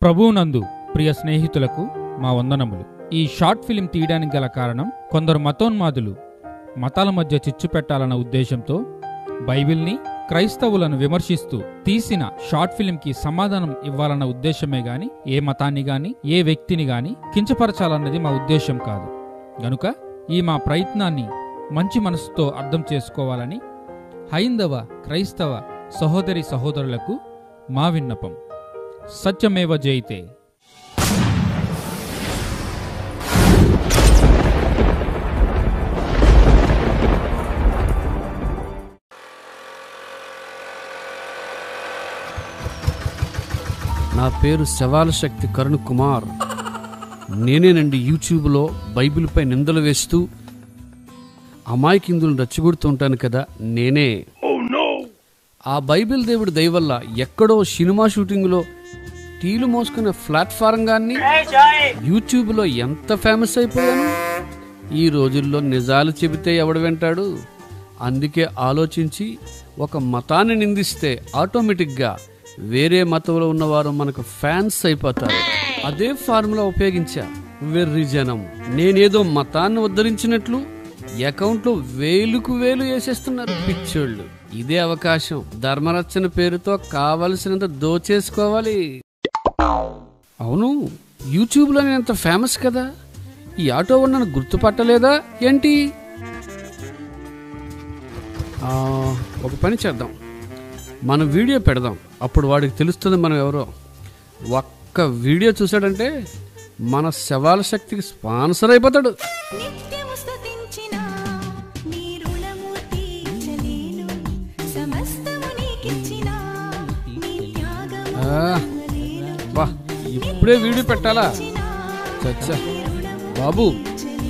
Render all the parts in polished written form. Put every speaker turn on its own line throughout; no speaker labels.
ప్రభువునందు ప్రియ స్నేహితులకు మా వందనములు. ఈ షార్ట్ ఫిలిం తీయడానికి గల కారణం, కొందరు మతోన్మాదులు మతాల మధ్య చిచ్చు పెట్టాలన్న ఉద్దేశంతో బైబిల్ని, క్రైస్తవులను విమర్శిస్తూ తీసిన షార్ట్ ఫిలింకి సమాధానం ఇవ్వాలన్న ఉద్దేశమే గాని ఏ మతాన్ని గాని ఏ వ్యక్తిని గాని కించపరచాలన్నది మా ఉద్దేశం కాదు. గనుక ఈ మా ప్రయత్నాన్ని మంచి మనసుతో అర్థం చేసుకోవాలని హైందవ క్రైస్తవ సహోదరి సహోదరులకు మా విన్నపం. సత్యమేవ జయతే.
నా పేరు శవాల శక్తి కరుణ్ కుమార్. నేనేనండి యూట్యూబ్లో బైబిల్పై నిందలు వేస్తూ అమాయకిందులను రెచ్చగొడుతూ ఉంటాను కదా, నేనే. ఆ బైబిల్ దేవుడి దయ వల్ల ఎక్కడో సినిమా షూటింగ్లో టీలు మోసుకునే ప్లాట్ఫారంగాన్ని యూట్యూబ్లో ఎంత ఫేమస్ అయిపోయాను. ఈ రోజుల్లో నిజాలు చెబితే ఎవడు వింటాడు? అందుకే ఆలోచించి ఒక మతాన్ని నిందిస్తే ఆటోమేటిక్గా వేరే మతంలో ఉన్నవారు మనకు ఫ్యాన్స్ అయిపోతారు. అదే ఫార్ములా ఉపయోగించా. వెర్రి జనం నేనేదో మతాన్ని ఉద్ధరించినట్లు అకౌంట్లో వేలుకు వేలు వేసేస్తున్నారు పిచ్చోళ్ళు. ఇదే అవకాశం. ధర్మరక్షణ పేరుతో కావలసినంత దోచేసుకోవాలి. అవును, యూట్యూబ్లో నేను ఎంత ఫేమస్ కదా, ఈ ఆటో నన్ను గుర్తుపట్టలేదా ఏంటి? ఒక పని చేద్దాం, మన వీడియో పెడదాం, అప్పుడు వాడికి తెలుస్తుంది మనం ఎవరో. ఒక్క వీడియో చూసాడంటే మన శవాల శక్తికి స్పాన్సర్ అయిపోతాడు. వా, ఇప్పుడే వీడియో పెట్టాలా? చచ్చా బాబు,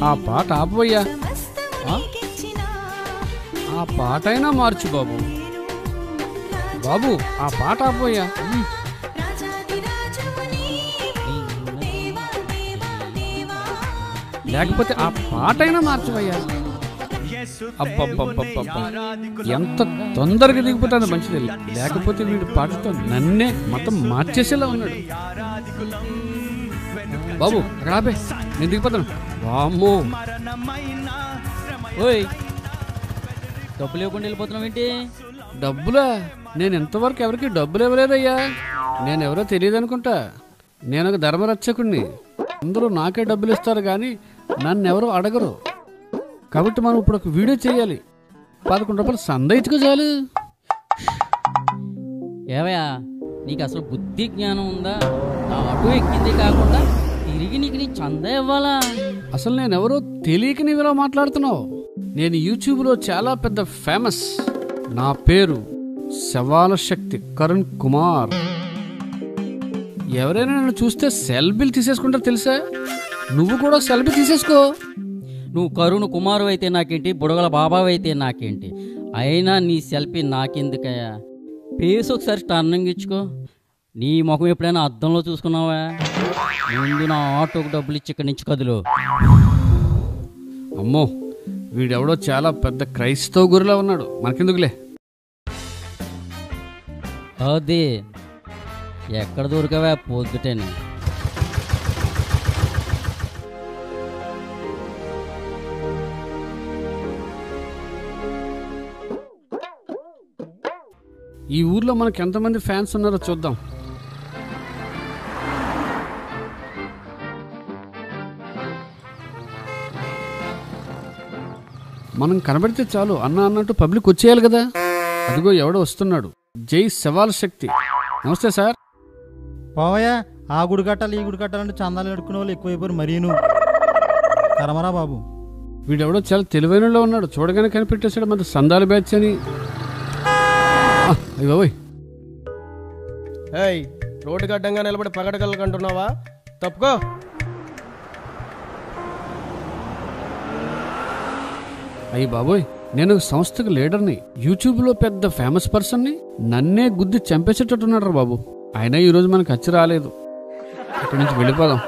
ఆ పాట ఆపవయ్యా. ఆ పాట అయినా మార్చు బాబు. బాబు, ఆ పాట ఆపవయ్యా. లేకపోతే ఆ పాట అయినా మార్చవయ్యా. అబ్బబ్బబ్బబ్బబ్బా, ఎంత తొందరగా దిగిపోతానో మంచిది. లేకపోతే వీడి పాటతో నన్నే మతం మార్చేసేలా ఉన్నాడు. బాబు, అక్కడ ఆపే, నేను దిగిపోతాను. వామ్మో,
ఓయ్, డబ్బులు ఇవ్వకుండా వెళ్ళిపోతున్నావు ఏంటి?
డబ్బులా? నేను ఇంతవరకు ఎవరికి డబ్బులు ఇవ్వలేదయ్యా. నేనెవరో తెలియదు అనుకుంటా. నేను ఒక ధర్మరక్షకుడిని. అందరూ నాకే డబ్బులు ఇస్తారు కానీ నన్ను ఎవరో అడగరు. కాబట్టి మనం ఇప్పుడు ఒక వీడియో చేయాలి. 11 రూపాయలు సందయించుకో చాలు.
ఏవయ్యా, నీకు అసలు బుద్ధి జ్ఞానం ఉందా? ఆటో ఎక్కింది కాకుండా తిరిగి నీకు చందా ఇవ్వాలా?
అసలు నేనెవరో తెలియక నీవిలా మాట్లాడుతున్నావు. నేను యూట్యూబ్లో చాలా పెద్ద ఫేమస్. నా పేరు శవాల శక్తి కరుణ్ కుమార్. ఎవరైనా నన్ను చూస్తే సెల్ఫీలు తీసేసుకుంటారు తెలుసా? నువ్వు కూడా సెల్ఫీ తీసేసుకో.
నువ్వు కరుణ్ కుమారు అయితే నాకేంటి, బుడగల బాబావు అయితే నాకేంటి? అయినా నీ సెల్ఫీ నాకెందుకయ్యా? ఫేస్ ఒకసారి టర్నింగ్ ఇచ్చుకో. నీ ముఖం ఎప్పుడైనా అద్దంలో చూసుకున్నావా? ముందు నా ఆటోకు డబ్బులు ఇచ్చి ఇక్కడి నుంచి కదులు.
అమ్మో, వీడెవడో చాలా పెద్ద క్రైస్తవ గురులా ఉన్నాడు. మనకెందుకులే.
అదే, ఎక్కడ దొరికావా పొద్దుటేనే?
ఈ ఊర్లో మనకి ఎంతమంది ఫ్యాన్స్ ఉన్నారో చూద్దాం. మనం కనబడితే చాలు అన్న అన్నట్టు పబ్లిక్ వచ్చేయాలి కదా. అదిగో ఎవడో వస్తున్నాడు. జై శవాల శక్తి. నమస్తే సార్.
పోవయ్యా, ఆ గుడి కట్టాలి ఈ గుడి కట్టాలంటే చందాలు ఎడుకునే వాళ్ళు ఎక్కువైపోయారు. మరీను కరమరా బాబు.
వీడెవడో చాలా తెలివైనలో ఉన్నాడు. చూడగానే కనిపెట్టేశాడు మన సందాల బ్యాచ్ అని. అయ్యోయ్,
ఏయ్, రోడ్డు గడ్డంగా నిలబడి పగడగలకంటున్నావా? తప్పుకో.
అయ్యి బాబోయ్, నేను ఒక సంస్థకు లీడర్ని, యూట్యూబ్లో పెద్ద ఫేమస్ పర్సన్ని. నన్నే గుద్ది చంపేసేటట్టున్నాడు రా బాబు. అయినా ఈరోజు మనకు ఖర్చు రాలేదు. ఇక్కడి నుంచి వెళ్ళిపోదాం.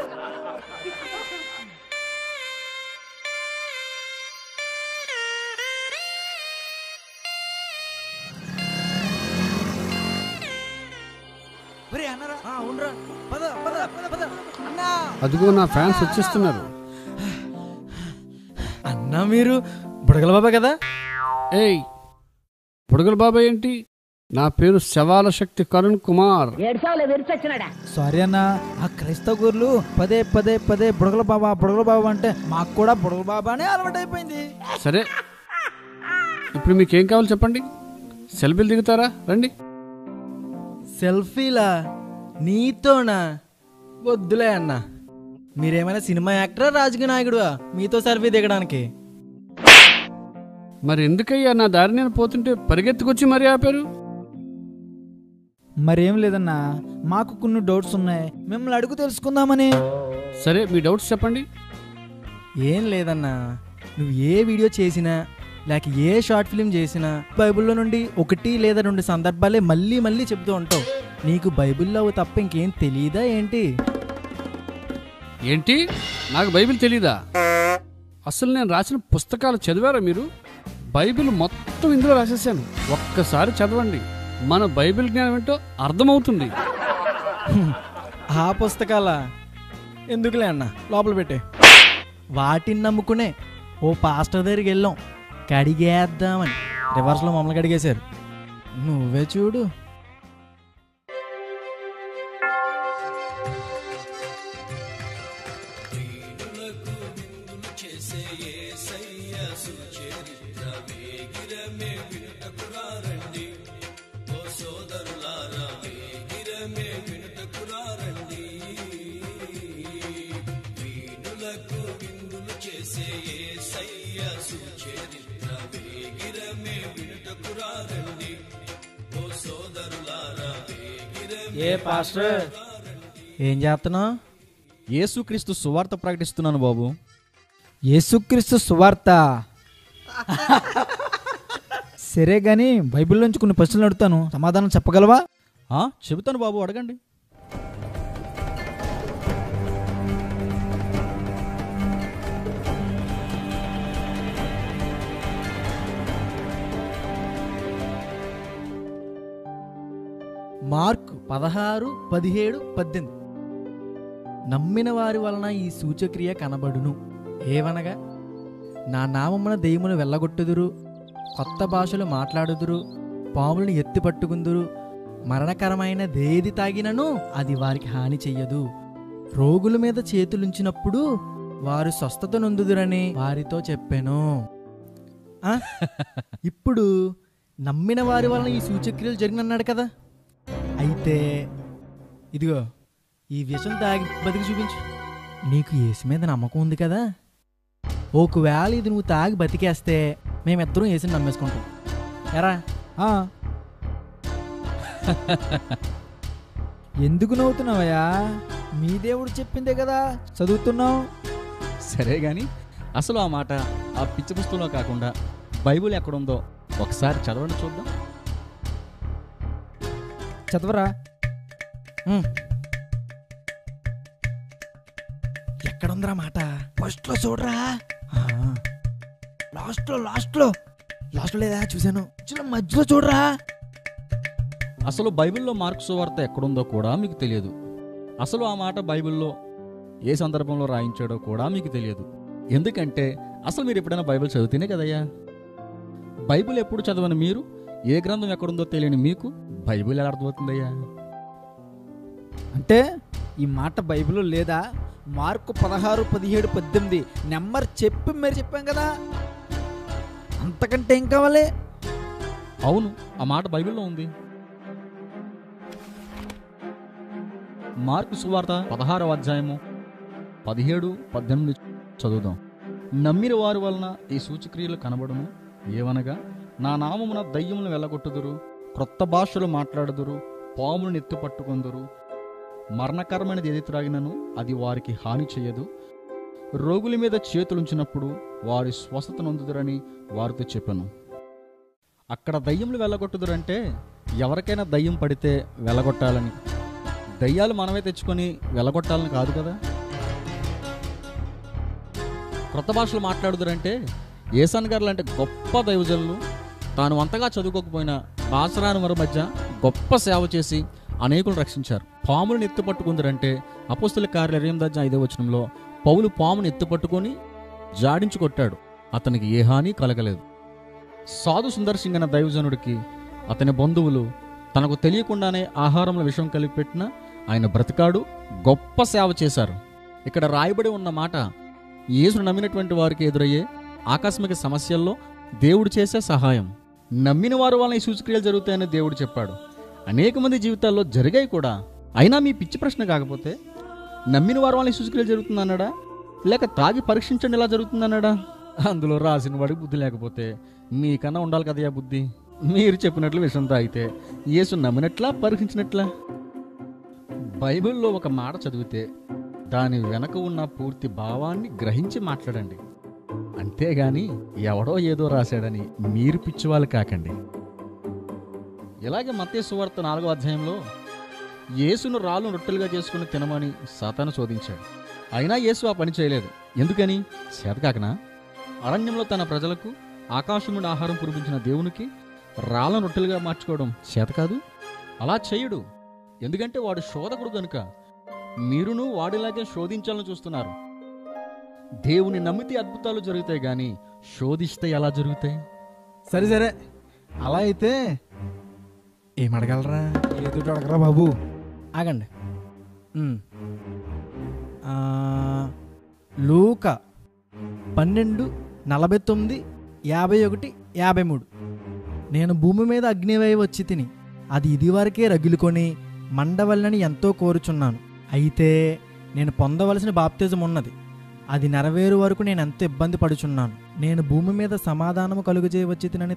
అదిగో నా ఫ్యాన్స్ వచ్చేస్తున్నారు.
అన్నా మీరు బుడగల బాబా కదా?
ఏయ్, బుడగల బాబాయ్ ఏంటి? నా పేరు శవాల శక్తి కరుణ్ కుమార్.
సారీ అన్న, ఆ క్రైస్తవ గురులు పదే పదే పదే బుడగల బాబా అంటే మాకు కూడా బుడగల బాబానే అలవాటైపోయింది.
సరే, ఇప్పుడు మీకేం కావాలి చెప్పండి. సెల్ఫీలు దిగుతారా? రండి.
సెల్ఫీలా? నీతోనా? వద్దులే అన్న. మీరేమైనా సినిమా యాక్టరా, రాజకీయ నాయకుడువా మీతో సెల్ఫీ దిగడానికి?
మరి ఎందుకయ్యా నా దారి నేను పోతుంటే పరిగెత్తుకొచ్చి మరీ ఆపారు?
మరేం లేదన్నా, మాకు కొన్ని డౌట్స్ ఉన్నాయి, మిమ్మల్ని అడుగు తెలుసుకుందామని.
సరే, మీ డౌట్స్ చెప్పండి.
ఏం లేదన్నా, నువ్వు ఏ వీడియో చేసినా లేక ఏ షార్ట్ ఫిల్మ్ చేసినా బైబిల్లో నుండి 1 లేదా 2 సందర్భాలే మళ్ళీ మళ్ళీ చెప్తూ ఉంటావు. నీకు బైబిల్లో తప్ప ఇంకేం తెలియదా ఏంటి?
ఏంటి? నాకు బైబిల్ తెలీదా? అసలు నేను రాసిన పుస్తకాలు చదివారా మీరు? బైబిల్ మొత్తం ఇందులో రాసేసాను. ఒక్కసారి చదవండి, మన బైబిల్ జ్ఞానం ఏంటో అర్థమవుతుంది.
ఆ పుస్తకాలా? ఎందుకులే అన్న, లోపల పెట్టే. వాటిని నమ్ముకునే ఓ పాస్టర్ దగ్గరికి వెళ్ళాం, కడిగేద్దామని. రివర్స్లో మమ్మల్ని కడిగేశారు. నువ్వే చూడు. ఏ పాస్టర్, ఏం చేస్తున్నావు?
యేసుక్రీస్తు సువార్త ప్రకటిస్తున్నాను బాబు.
యేసుక్రీస్తు సువార్త? సరే గాని బైబిల్ నుంచి కొన్ని ప్రశ్నలు అడుగుతాను, సమాధానం చెప్పగలవా?
చెబుతాను బాబు, అడగండి.
మార్కు 16, 17, 18. నమ్మిన వారి వలన ఈ సూచక్రియ కనబడును. ఏవనగా, నా నామమున దెయ్యములు వెళ్ళగొట్టుదురు, కొత్త భాషలు మాట్లాడుదురు, పాములను ఎత్తి పట్టుకుందురు, మరణకరమైన దేది తాగినను అది వారికి హాని చెయ్యదు, రోగుల మీద చేతులుంచినప్పుడు వారు స్వస్థత నొందుదురని వారితో చెప్పాను. ఇప్పుడు నమ్మిన వారి వలన ఈ సూచక్రియలు జరిగినన్నాడు కదా. అయితే ఇదిగో ఈ విషయం తాగి బతికి చూపించు. నీకు యేసు మీద నమ్మకం ఉంది కదా. ఒకవేళ ఇది నువ్వు తాగి బతికేస్తే మేమిద్దరం యేసుని నమ్మేసుకుంటాం. ఎరా?
ఎందుకు నవ్వుతున్నావయ్యా? మీ దేవుడు చెప్పిందే కదా చదువుతున్నావు.
సరే గాని అసలు ఆ మాట ఆ పిచ్చి పుస్తకంలో కాకుండా బైబిల్ ఎక్కడుందో ఒకసారి చదవండి చూద్దాం.
చదవరా.
ఎక్కడుందిరా మాట?
ఫస్ట్ లో చూడరా. లాస్ట్ లో లేదా? చూశాను. మధ్యలో చూడరా.
అసలు బైబిల్లో మార్కు సువార్త ఎక్కడుందో కూడా మీకు తెలియదు. అసలు ఆ మాట బైబిల్లో ఏ సందర్భంలో రాయించాడో కూడా మీకు తెలియదు. ఎందుకంటే అసలు మీరు ఎప్పుడైనా బైబిల్ చదివితేనే కదయ్యా. బైబిల్ ఎప్పుడు చదవని మీరు, ఏ గ్రంథం ఎక్కడుందో తెలియని మీకు బైబిల్ ఎలా అర్థమవుతుందయ్యా?
అంటే ఈ మాట బైబిల్లో లేదా? మార్కు 16, 17, 18 నెంబర్ చెప్పి మరి చెప్పాం కదా, అంతకంటే ఏం కావాలి?
అవును, ఆ మాట బైబిల్లో ఉంది. మార్కు సువార్త 16వ అధ్యాయము 17, 18 చదువుదాం. నమ్మిన వారి వలన ఈ సూచక్రియలు కనబడును. ఏవనగా, నా నామమున దయ్యములను వెళ్ళగొట్టుదురు, క్రొత్త భాషలు మాట్లాడుదురు, పాములను ఎత్తి పట్టుకొందురు, మరణకరమైనది ఏది త్రాగినను అది వారికి హాని చేయదు, రోగుల మీద చేతులుంచినప్పుడు వారి స్వస్థత నొందుదురని వారితో చెప్పాను. అక్కడ దయ్యములు వెళ్ళగొట్టుదురంటే ఎవరికైనా దయ్యం పడితే వెళ్ళగొట్టాలని, దయ్యాలు మనమే తెచ్చుకొని వెళ్ళగొట్టాలని కాదు కదా. క్రొత్త భాషలు మాట్లాడుదురంటే ఏసన్ గారు లాంటి గొప్ప దైవజనులు తాను అంతగా చదువుకోకపోయినా భాషరాని వారి మధ్య గొప్ప సేవ చేసి అనేకులు రక్షించారు. పాములను ఎత్తుపట్టుకుందరంటే అపోస్తలుల కార్యాలు 8:5 పౌలు పామును ఎత్తుపట్టుకొని జాడించి కొట్టాడు. అతనికి ఏ హాని కలగలేదు. సాధు సుందర్ సింగ్ అనే దైవజనుడికి అతని బంధువులు తనకు తెలియకుండానే ఆహారంలో విషం కలిపి పెట్టినా ఆయన బ్రతికాడు, గొప్ప సేవ చేశారు. ఇక్కడ రాయబడి ఉన్న మాట యేసును నమ్మినటువంటి వారికి ఎదురయ్యే ఆకస్మిక సమస్యల్లో దేవుడు చేసే సహాయం. నమ్మిన వారు వలన ఈ సూచక్రియలు జరుగుతాయని దేవుడు చెప్పాడు. అనేక మంది జీవితాల్లో జరిగాయి కూడా. అయినా మీ పిచ్చి ప్రశ్న కాకపోతే నమ్మిన వారు వలన ఈ సూచక్రియలు జరుగుతుందన్నాడా, లేక తాగి పరీక్షించండి ఇలా జరుగుతుందన్నాడా? అందులో రాసిన వాడికి బుద్ధి లేకపోతే మీకన్నా ఉండాలి కదయా బుద్ధి. మీరు చెప్పినట్లు విషయం తాగితే యేసు నమ్మినట్లా పరీక్షించినట్లా? బైబిల్లో ఒక మాట చదివితే దాని వెనక ఉన్న పూర్తి భావాన్ని గ్రహించి మాట్లాడండి. అంతేగాని ఎవడో ఏదో రాశాడని మీరు పిచ్చివాళ్ళు కాకండి. ఇలాగే మత్తయి సువార్త 4వ అధ్యాయంలో యేసును రాళ్ళు రొట్టెలుగా చేసుకుని తినమని సాతాను శోధించాడు. అయినా యేసు ఆ పని చేయలేదు. ఎందుకని? చేతకాకనా? అరణ్యంలో తన ప్రజలకు ఆకాశం నుండి ఆహారం కురిపించిన దేవునికి రాళ్ళను రొట్టెలుగా మార్చుకోవడం చేత కాదు. అలా చేయడు. ఎందుకంటే వాడు శోధకుడు కనుక. మీరును వాడిలాగే శోధించాలని చూస్తున్నారు. దేవుని నమ్మితే అద్భుతాలు జరుగుతాయి గాని శోధిస్తే ఎలా జరుగుతాయి?
సరే అలా అయితే ఏమడగలరా?
ఏదో అడగరా బాబు.
ఆగండి. లూకా 12:49-51-53. నేను భూమి మీద అగ్నివేయ వచ్చి తిని అది ఇదివరకే రగిలుకొని మండవల్లని ఎంతో కోరుచున్నాను. అయితే నేను పొందవలసిన బాప్తిజం ఉన్నది, అది నెరవేరు వరకు నేను ఎంతో ఇబ్బంది పడుచున్నాను. నేను భూమి మీద సమాధానము కలుగజేయవచ్చి తినని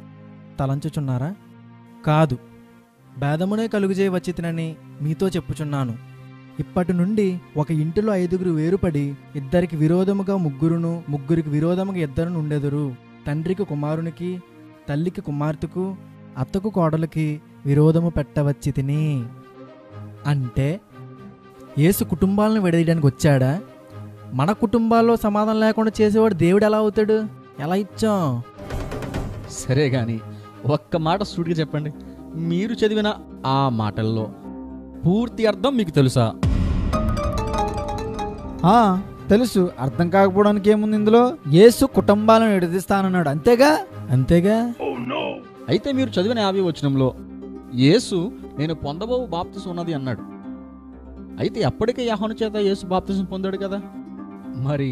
తలంచుచున్నారా? కాదు, భేదమునే కలుగజేయవచ్చి తినని మీతో చెప్పుచున్నాను. ఇప్పటి నుండి ఒక ఇంటిలో 5 వేరుపడి ఇద్దరికి విరోధముగా ముగ్గురును, ముగ్గురికి విరోధముగా 2 ఉండెదరు. తండ్రికి కుమారునికి, తల్లికి కుమార్తెకు, అత్తకు కోడలికి విరోధము పెట్టవచ్చి తిని. అంటే యేసు కుటుంబాలను విడదీయడానికి వచ్చాడా? మన కుటుంబాల్లో సమాధానం లేకుండా చేసేవాడు దేవుడు ఎలా అవుతాడు? ఎలా ఇచ్చాం?
సరే గాని ఒక్క మాట సూటిగా చెప్పండి. మీరు చదివిన ఆ మాటల్లో పూర్తి అర్థం మీకు తెలుసా?
తెలుసు. అర్థం కాకపోవడానికి ఏముంది ఇందులో? యేసు కుటుంబాలను విడదీస్తానన్నాడు, అంతేగా.
అయితే మీరు చదివిన 50వ వచనంలో యేసు నేను పొందబో బాప్తిసం ఉన్నది అన్నాడు. అయితే అప్పటికే యోహాను చేత యేసు బాప్తిసం పొందాడు కదా. మరి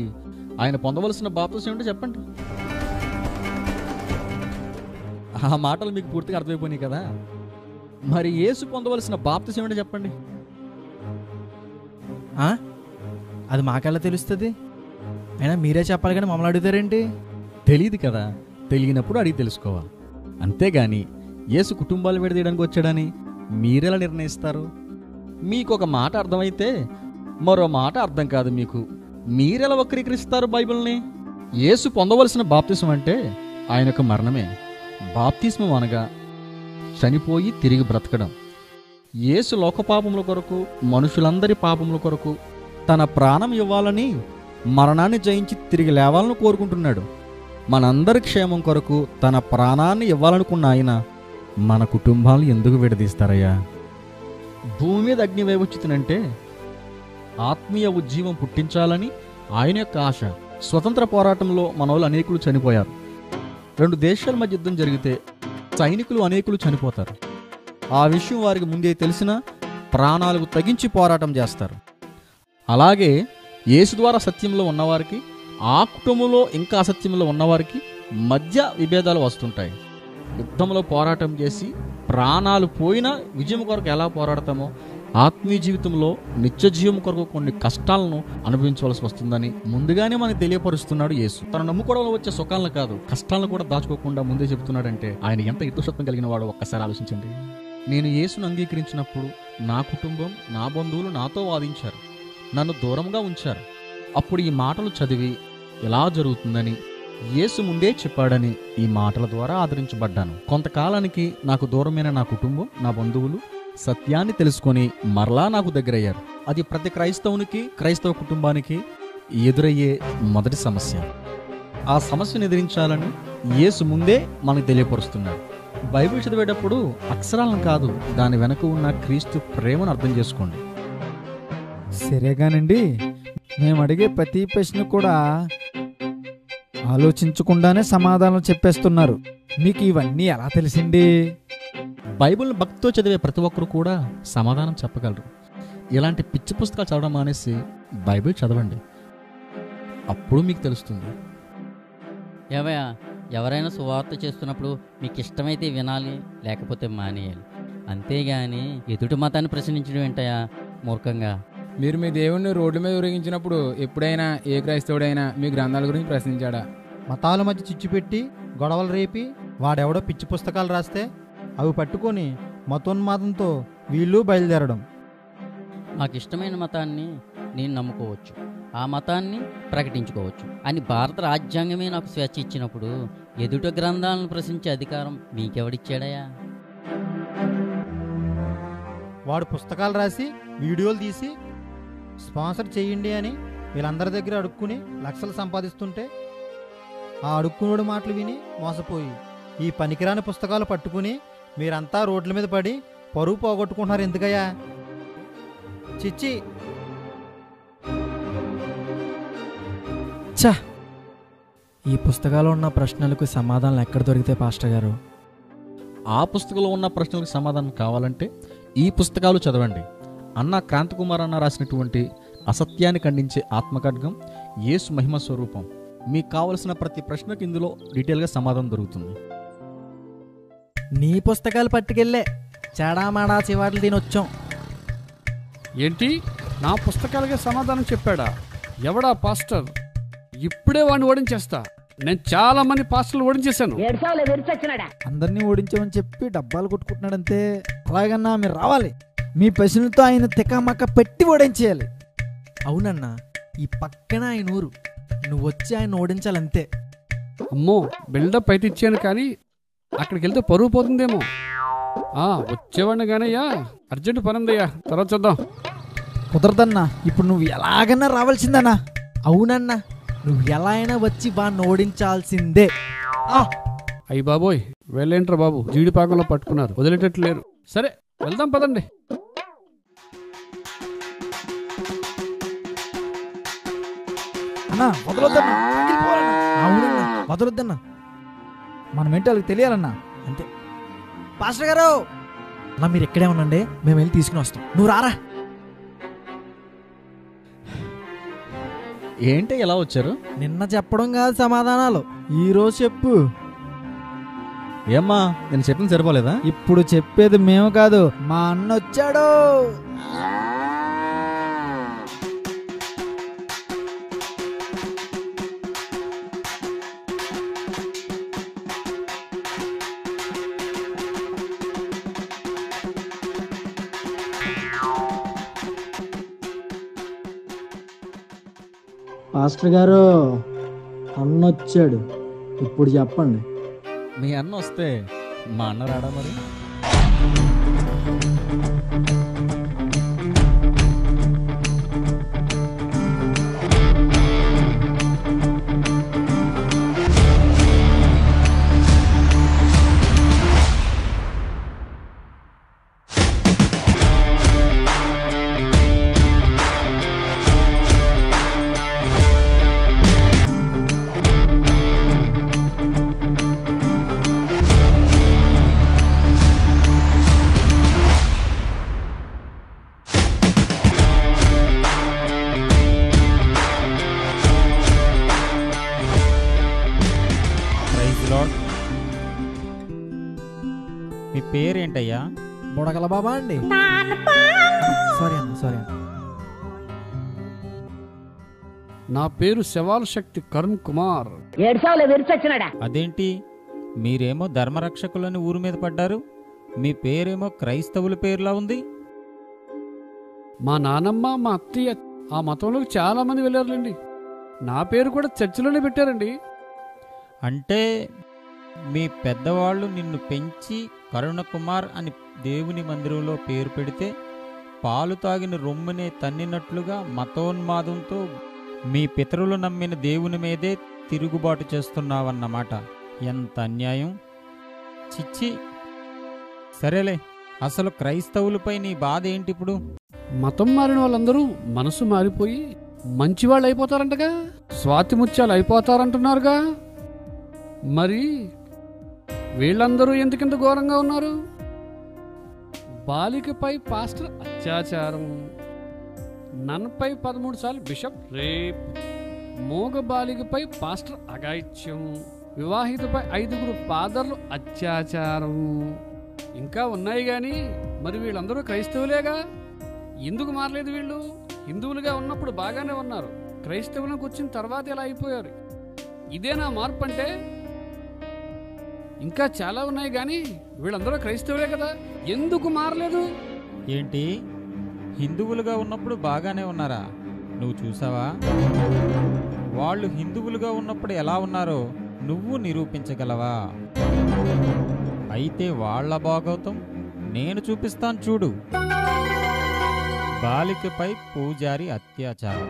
ఆయన పొందవలసిన బాప్తిసం ఏంటో చెప్పండి. ఆ మాటలు మీకు పూర్తిగా అర్థమైపోయినాయి కదా. మరి యేసు పొందవలసిన బాప్తిసం ఏంటో చెప్పండి.
అది మాకెలా తెలుస్తుంది? అయినా మీరే చెప్పాలి కానీ మమ్మల్ని అడుగుతారేంటి?
తెలియదు కదా. తెలియనప్పుడు అడిగి తెలుసుకోవాలి. అంతేగాని యేసు కుటుంబాలు విడదీయడానికి వచ్చాడని మీరెలా నిర్ణయిస్తారు? మీకు ఒక మాట అర్థమైతే మరో మాట అర్థం కాదు మీకు. మీరెలా వక్రీకరిస్తారు బైబిల్ని? యేసు పొందవలసిన బాప్తిసం అంటే ఆయన యొక్క మరణమే. బాప్తిస్మం అనగా చనిపోయి తిరిగి బ్రతకడం. యేసు లోక పాపముల కొరకు, మనుషులందరి పాపముల కొరకు తన ప్రాణం ఇవ్వాలని, మరణాన్ని జయించి తిరిగి లేవాలని కోరుకుంటున్నాడు. మనందరి క్షేమం కొరకు తన ప్రాణాన్ని ఇవ్వాలనుకున్న ఆయన మన కుటుంబాలను ఎందుకు విడదీస్తారయ్యా? భూమి మీద అగ్ని వేయవచ్చునంటే ఆత్మీయ ఉజ్జీవం పుట్టించాలని ఆయన యొక్క ఆశ. స్వతంత్ర పోరాటంలో మనోళ్ళు అనేకులు చనిపోయారు. 2 దేశాల మధ్య యుద్ధం జరిగితే సైనికులు అనేకులు చనిపోతారు. ఆ విషయం వారికి ముందే తెలిసినా ప్రాణాలకు తెగించి పోరాటం చేస్తారు. అలాగే యేసు ద్వారా సత్యంలో ఉన్నవారికి, ఆ కుటుంబంలో ఇంకా అసత్యంలో ఉన్నవారికి మధ్య విభేదాలు వస్తుంటాయి. యుద్ధంలో పోరాటం చేసి ప్రాణాలు పోయినా విజయం కొరకు ఎలా పోరాడతామో ఆత్మీయ జీవితంలో నిత్య జీవం కొరకు కొన్ని కష్టాలను అనుభవించవలసి వస్తుందని ముందుగానే మనకు తెలియపరుస్తున్నాడు యేసు. తను నమ్ముకోవడంలో వచ్చే సుఖాలను కాదు, కష్టాలను కూడా దాచుకోకుండా ముందే చెబుతున్నాడంటే ఆయన ఎంత ఇతృత్వం కలిగిన వాడో ఒక్కసారి ఆలోచించండి. నేను యేసును అంగీకరించినప్పుడు నా కుటుంబం, నా బంధువులు నాతో వాదించారు, నన్ను దూరంగా ఉంచారు. అప్పుడు ఈ మాటలు చదివి ఎలా జరుగుతుందని యేసు ముందే చెప్పాడని ఈ మాటల ద్వారా ఆదరించబడ్డాను. కొంతకాలానికి నాకు దూరమైన నా కుటుంబం, నా బంధువులు సత్యాన్ని తెలుసుకొని మరలా నాకు దగ్గరయ్యారు. అది ప్రతి క్రైస్తవునికి, క్రైస్తవ కుటుంబానికి ఎదురయ్యే మొదటి సమస్య. ఆ సమస్యను ఎదిరించాలని యేసు ముందే మనకు తెలియపరుస్తున్నాడు. బైబిల్ చదివేటప్పుడు అక్షరాలను కాదు, దాని వెనక ఉన్న క్రీస్తు ప్రేమను అర్థం చేసుకోండి.
సరేగానండి, మేము అడిగే ప్రతి ప్రశ్న కూడా ఆలోచించకుండానే సమాధానం చెప్పేస్తున్నారు. మీకు ఇవన్నీ ఎలా తెలిసింది?
బైబిల్ భక్తితో చదివే ప్రతి ఒక్కరు కూడా సమాధానం చెప్పగలరు. ఇలాంటి పిచ్చి పుస్తకాలు చదవడం మానేసి బైబిల్ చదవండి, అప్పుడు మీకు తెలుస్తుంది.
ఏవయ్యా, ఎవరైనా సువార్త చేస్తున్నప్పుడు మీకు ఇష్టమైతే వినాలి, లేకపోతే మానేయాలి. అంతేగాని ఎదుటి మతాన్ని ప్రశ్నించడం ఏంటయ్యా మూర్ఖంగా?
మీరు మీ దేవుణ్ణి రోడ్ల మీద ఊరేగించినప్పుడు ఎప్పుడైనా ఏ క్రైస్తవుడైనా మీ గ్రంథాల గురించి ప్రశ్నించాడా?
మతాల మధ్య చిచ్చు పెట్టి గొడవలు రేపి వాడెవడో పిచ్చి పుస్తకాలు రాస్తే అవి పట్టుకొని మతోన్మాదంతో వీళ్ళు బయలుదేరడం.
నాకు ఇష్టమైన మతాన్ని నేను నమ్ముకోవచ్చు, ఆ మతాన్ని ప్రకటించుకోవచ్చు అని భారత రాజ్యాంగమే నాకు స్వేచ్ఛ ఇచ్చినప్పుడు ఎదుట గ్రంథాలను ప్రశ్నించే అధికారం మీకెవడిచ్చాడయా?
వాడు పుస్తకాలు రాసి వీడియోలు తీసి స్పాన్సర్ చేయండి అని వీళ్ళందరి దగ్గర అడుక్కుని లక్షలు సంపాదిస్తుంటే ఆ అడుక్కునోడు మాటలు విని మోసపోయి ఈ పనికిరాని పుస్తకాలు పట్టుకుని మీరంతా రోడ్ల మీద పడి పరువు పోగొట్టుకుంటున్నారు. ఎందుకయ్యా? చిచ్చి.
ఛ! ఈ పుస్తకాల్లో ఉన్న ప్రశ్నలకు సమాధానాలు ఎక్కడ దొరికితే పాస్టర్ గారు?
ఆ పుస్తకంలో ఉన్న ప్రశ్నలకు సమాధానం కావాలంటే ఈ పుస్తకాలు చదవండి. అన్న క్రాంతికుమార్ అన్న రాసినటువంటి అసత్యాన్ని ఖండించే ఆత్మఖడ్గం, యేసు మహిమ స్వరూపం. మీకు కావలసిన ప్రతి ప్రశ్నకు ఇందులో డీటెయిల్గా సమాధానం దొరుకుతుంది.
నీ పుస్తకాలు పట్టుకెళ్ళే చాడామాడా చివాట్లు తినొచ్చాం.
ఏంటి, నా పుస్తకాలకే సమాధానం చెప్పాడా? ఎవడా పాస్టర్? ఇప్పుడే వాడిని ఓడించేస్తా. నేను చాలా మంది పాస్టర్లు ఓడించేశాను.
అందరినీ ఓడించామని చెప్పి డబ్బాలు కొట్టుకుంటున్నాడంతే. అలాగన్నా మీరు రావాలి, మీ ప్రశ్నలతో ఆయన తికమక పెట్టి ఓడించేయాలి.
అవునన్నా, ఈ పక్కన ఆయన ఊరు, నువ్వు వచ్చి ఆయన ఓడించాలంతే.
అమ్మో, బిల్డప్ అయితే ఇచ్చాను, కానీ అక్కడికి వెళ్తే పరువు పోతుందేమో. వచ్చేవాడిని కానయ్యా, అర్జెంట్ పని ఉందయ్యా, తర్వాత చూద్దాం.
కుదరదన్నా, ఇప్పుడు నువ్వు ఎలాగన్నా రావాల్సిందన్నా.
అవునన్నా, నువ్వు ఎలా అయినా వచ్చి వాడిని ఓడించాల్సిందే.
అయ్యి బాబోయ్, వెళ్ళేంట్రా బాబు, జీడిపాకంలో పట్టుకున్నారు, వదిలేటట్లు లేరు. సరే వెళ్దాం పదండి.
అన్నా వదలొద్దన్నా,
అవునన్నా, వదలొద్దన్నా.
మనం ఏంటో వాళ్ళకి తెలియాలన్నా.
అంతే. పాస్టర్ గారు అన్నా, మీరు ఎక్కడే ఉండండి, మేము వెళ్ళి తీసుకుని వస్తాం. నువ్వు రారా.
ఏంటి ఎలా వచ్చారు?
నిన్న చెప్పడం కాదు సమాధానాలు, ఈరోజు చెప్పు.
ఏమ్మా, నేను చెప్పింది సరిపోలేదా?
ఇప్పుడు చెప్పేది మేము కాదు, మా అన్న వచ్చాడు.
పాస్టర్ గారు, అన్నొచ్చాడు, ఇప్పుడు చెప్పండి.
మీ అన్న వస్తే మా అన్న రాడా మరి?
మీ పేరేంటయ్యా?
బుడగల బాబా అండి. సారీ అన్న, సారీ అన్న.
నా పేరు శవాల శక్తి కరుణ్ కుమార్.
అదేంటి, మీరేమో ధర్మరక్షకులని ఊరు మీద పడ్డారు, మీ పేరేమో క్రైస్తవుల పేరులా ఉంది.
మా నానమ్మ, మా అత్తయ్య ఆ మతంలోకి చాలా మంది వెళ్ళారులేండి. నా పేరు కూడా చర్చిలోనే పెట్టారండి.
అంటే మీ పెద్దవాళ్ళు నిన్ను పెంచి కరుణ కుమార్ అని దేవుని మందిరంలో పేరు పెడితే పాలు తాగిన రొమ్మునే తన్నినట్లుగా మతోన్మాదంతో మీ పితరులు నమ్మిన దేవుని మీదే తిరుగుబాటు చేస్తున్నావన్నమాట. ఎంత అన్యాయం! చిచ్చి! సరేలే, అసలు క్రైస్తవులపై నీ బాధ ఏంటి ఇప్పుడు?
మతం మారిన వాళ్ళందరూ మనసు మారిపోయి మంచివాళ్ళు అయిపోతారంటగా, స్వాతిముత్యాలు అయిపోతారంటున్నారుగా. మరి వీళ్ళందరూ ఎందుకింత ఘోరంగా ఉన్నారు? బాలికపై పాస్టర్ అత్యాచారం, నన్పై 13 సార్లు బిషప్ రేప్, మోగ బాలికపై పాస్టర్ అఘాయిత్యం, వివాహితపై 5 ఫాదర్లు అత్యాచారం, ఇంకా ఉన్నాయి. గాని మరి వీళ్ళందరూ క్రైస్తవులేగా, ఎందుకు మారలేదు వీళ్ళు? హిందువులుగా ఉన్నప్పుడు బాగానే ఉన్నారు, క్రైస్తవులకు వచ్చిన తర్వాత ఇలా అయిపోయారు. ఇదేనా మార్పు అంటే? ఇంకా చాలా ఉన్నాయి కానీ వీళ్ళందరూ క్రైస్తవులే కదా, ఎందుకు మారలేదు?
ఏంటి, హిందువులుగా ఉన్నప్పుడు బాగానే ఉన్నారా? నువ్వు చూసావా? వాళ్ళు హిందువులుగా ఉన్నప్పుడు ఎలా ఉన్నారో నువ్వు నిరూపించగలవా? అయితే వాళ్ళ భాగవతం నేను చూపిస్తాను చూడు. బాలికపై పూజారి అత్యాచారం.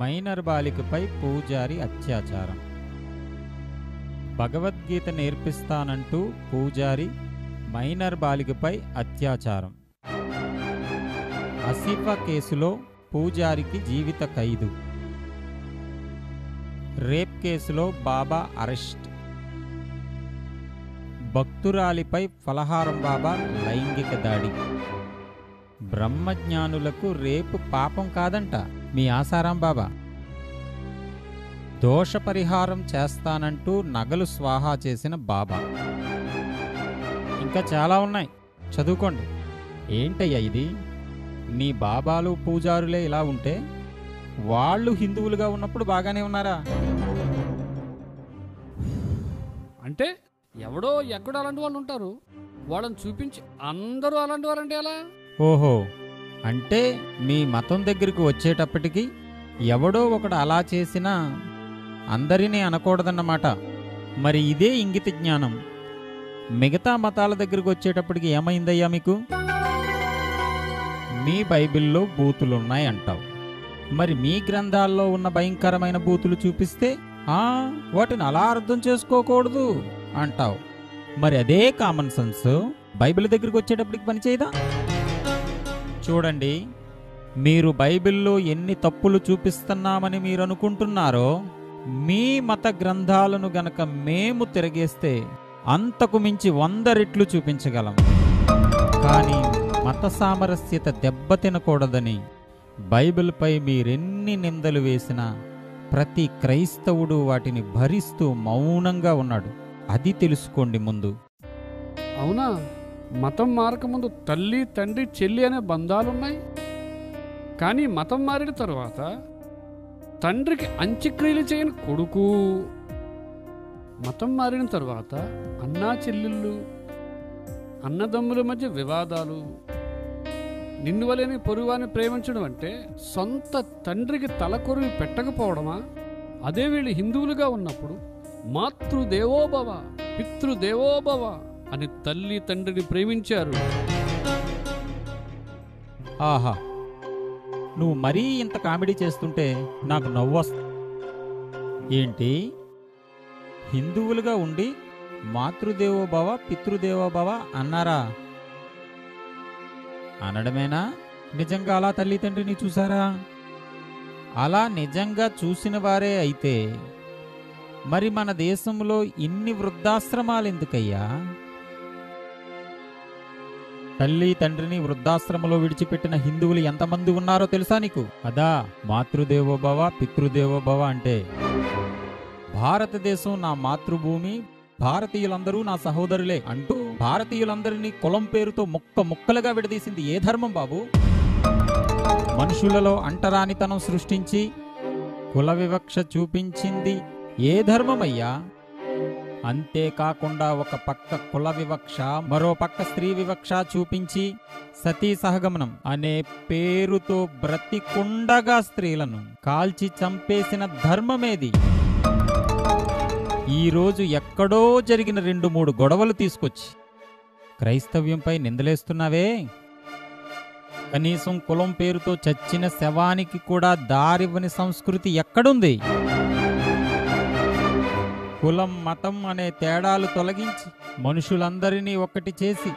మైనర్ బాలికపై పూజారి అత్యాచారం. భగవద్గీత నేర్పిస్తానంటూ పూజారి మైనర్ బాలికపై అత్యాచారం. అసిఫా కేసులో పూజారికి జీవిత ఖైదు. రేప్ కేసులో బాబా అరెస్ట్. భక్తురాలిపై ఫలహారం బాబా లైంగిక దాడి. బ్రహ్మజ్ఞానులకు రేపు పాపం కాదంట మీ ఆసారాం బాబా. దోష పరిహారం చేస్తానంటూ నగలు స్వాహా చేసిన బాబా. ఇంకా చాలా ఉన్నాయి, చదువుకోండి. ఏంటయ్యా ఇది? నీ బాబాలు పూజారులే ఇలా ఉంటే వాళ్ళు హిందువులుగా ఉన్నప్పుడు బాగానే ఉన్నారా?
అంటే ఎవడో ఎక్కడో అలాంటి వాళ్ళు ఉంటారు, వాళ్ళని చూపించి అందరూ అలాంటి వాళ్ళంటే ఎలా?
ఓహో, అంటే మీ మతం దగ్గరికి వచ్చేటప్పటికి ఎవడో ఒకడు అలా చేసినా అందరినీ అనకూడదన్నమాట. మరి ఇదే ఇంగిత జ్ఞానం మిగతా మతాల దగ్గరికి వచ్చేటప్పటికి ఏమైందయ్యా మీకు? మీ బైబిల్లో బూతులున్నాయి అంటావు, మరి మీ గ్రంథాల్లో ఉన్న భయంకరమైన బూతులు చూపిస్తే వాటిని అలా అర్థం చేసుకోకూడదు అంటావు. మరి అదే కామన్ సెన్స్ బైబిల్ దగ్గరికి వచ్చేటప్పటికి పనిచేయదా? చూడండి, మీరు బైబిల్లో ఎన్ని తప్పులు చూపిస్తున్నామని మీరు అనుకుంటున్నారో, మీ మత గ్రంథాలను గనక మేము తిరగేస్తే అంతకు మించి 100 రెట్లు చూపించగలం. కానీ మత సామరస్యత దెబ్బతినకూడదని బైబిల్పై మీరెన్ని నిందలు వేసినా ప్రతి క్రైస్తవుడు వాటిని భరిస్తూ మౌనంగా ఉన్నాడు. అది తెలుసుకోండి ముందు.
అవునా? మతం మారకముందు తల్లి, తండ్రి, చెల్లి అనే బంధాలున్నాయి. కానీ మతం మారిన తరువాత తండ్రికి అంత్యక్రియలు చేయని కొడుకు, మతం మారిన తరువాత అన్నా చెల్లెళ్ళు, అన్నదమ్ముల మధ్య వివాదాలు, నిన్ను వలేని పొరుగువాన్ని ప్రేమించడం అంటే సొంత తండ్రికి తలకొరివి పెట్టకపోవడమా? అదే వీళ్ళు హిందువులుగా ఉన్నప్పుడు మాతృదేవోభవ, పితృదేవోభవ అని తల్లి తండ్రిని ప్రేమించారు.
ఆహా, నువ్వు మరీ ఇంత కామెడీ చేస్తుంటే నాకు నవ్వొస్తుంది. ఏంటి, హిందువులుగా ఉండి మాతృదేవోభవ పితృదేవోభవ అన్నారా? అనడమేనా? నిజంగా అలా తల్లి తండ్రిని చూసారా? అలా నిజంగా చూసిన వారే అయితే మరి మన దేశంలో ఇన్ని వృద్ధాశ్రమాలు ఎందుకయ్యా? తల్లి తండ్రిని వృద్ధాశ్రమంలో విడిచిపెట్టిన హిందువులు ఎంతమంది ఉన్నారో తెలుసా నీకు? అదా మాతృదేవోభవ పితృదేవోభవ అంటే. భారతదేశం నా మాతృభూమి, భారతీయులందరూ నా సహోదరులే అంటూ భారతీయులందరినీ కులం పేరుతో ముక్కలుగా విడదీసింది ఏ ధర్మం బాబు? మనుషులలో అంటరానితనం సృష్టించి కుల వివక్ష చూపించింది ఏ ధర్మమయ్యా? అంతేకాకుండా ఒక పక్క కుల వివక్ష, మరో పక్క స్త్రీ వివక్ష చూపించి సతీ సహగమనం అనే పేరుతో బ్రతికుండగా స్త్రీలను కాల్చి చంపేసిన ధర్మమేది? ఈరోజు ఎక్కడో జరిగిన 2-3 గొడవలు తీసుకొచ్చి క్రైస్తవ్యంపై నిందలేస్తున్నావే. కనీసం కులం పేరుతో చచ్చిన శవానికి కూడా దారివ్వని సంస్కృతి ఎక్కడుంది? కులం మతం అనే తేడాలు తొలగించి మనుషులందరినీ ఒక్కటి చేసి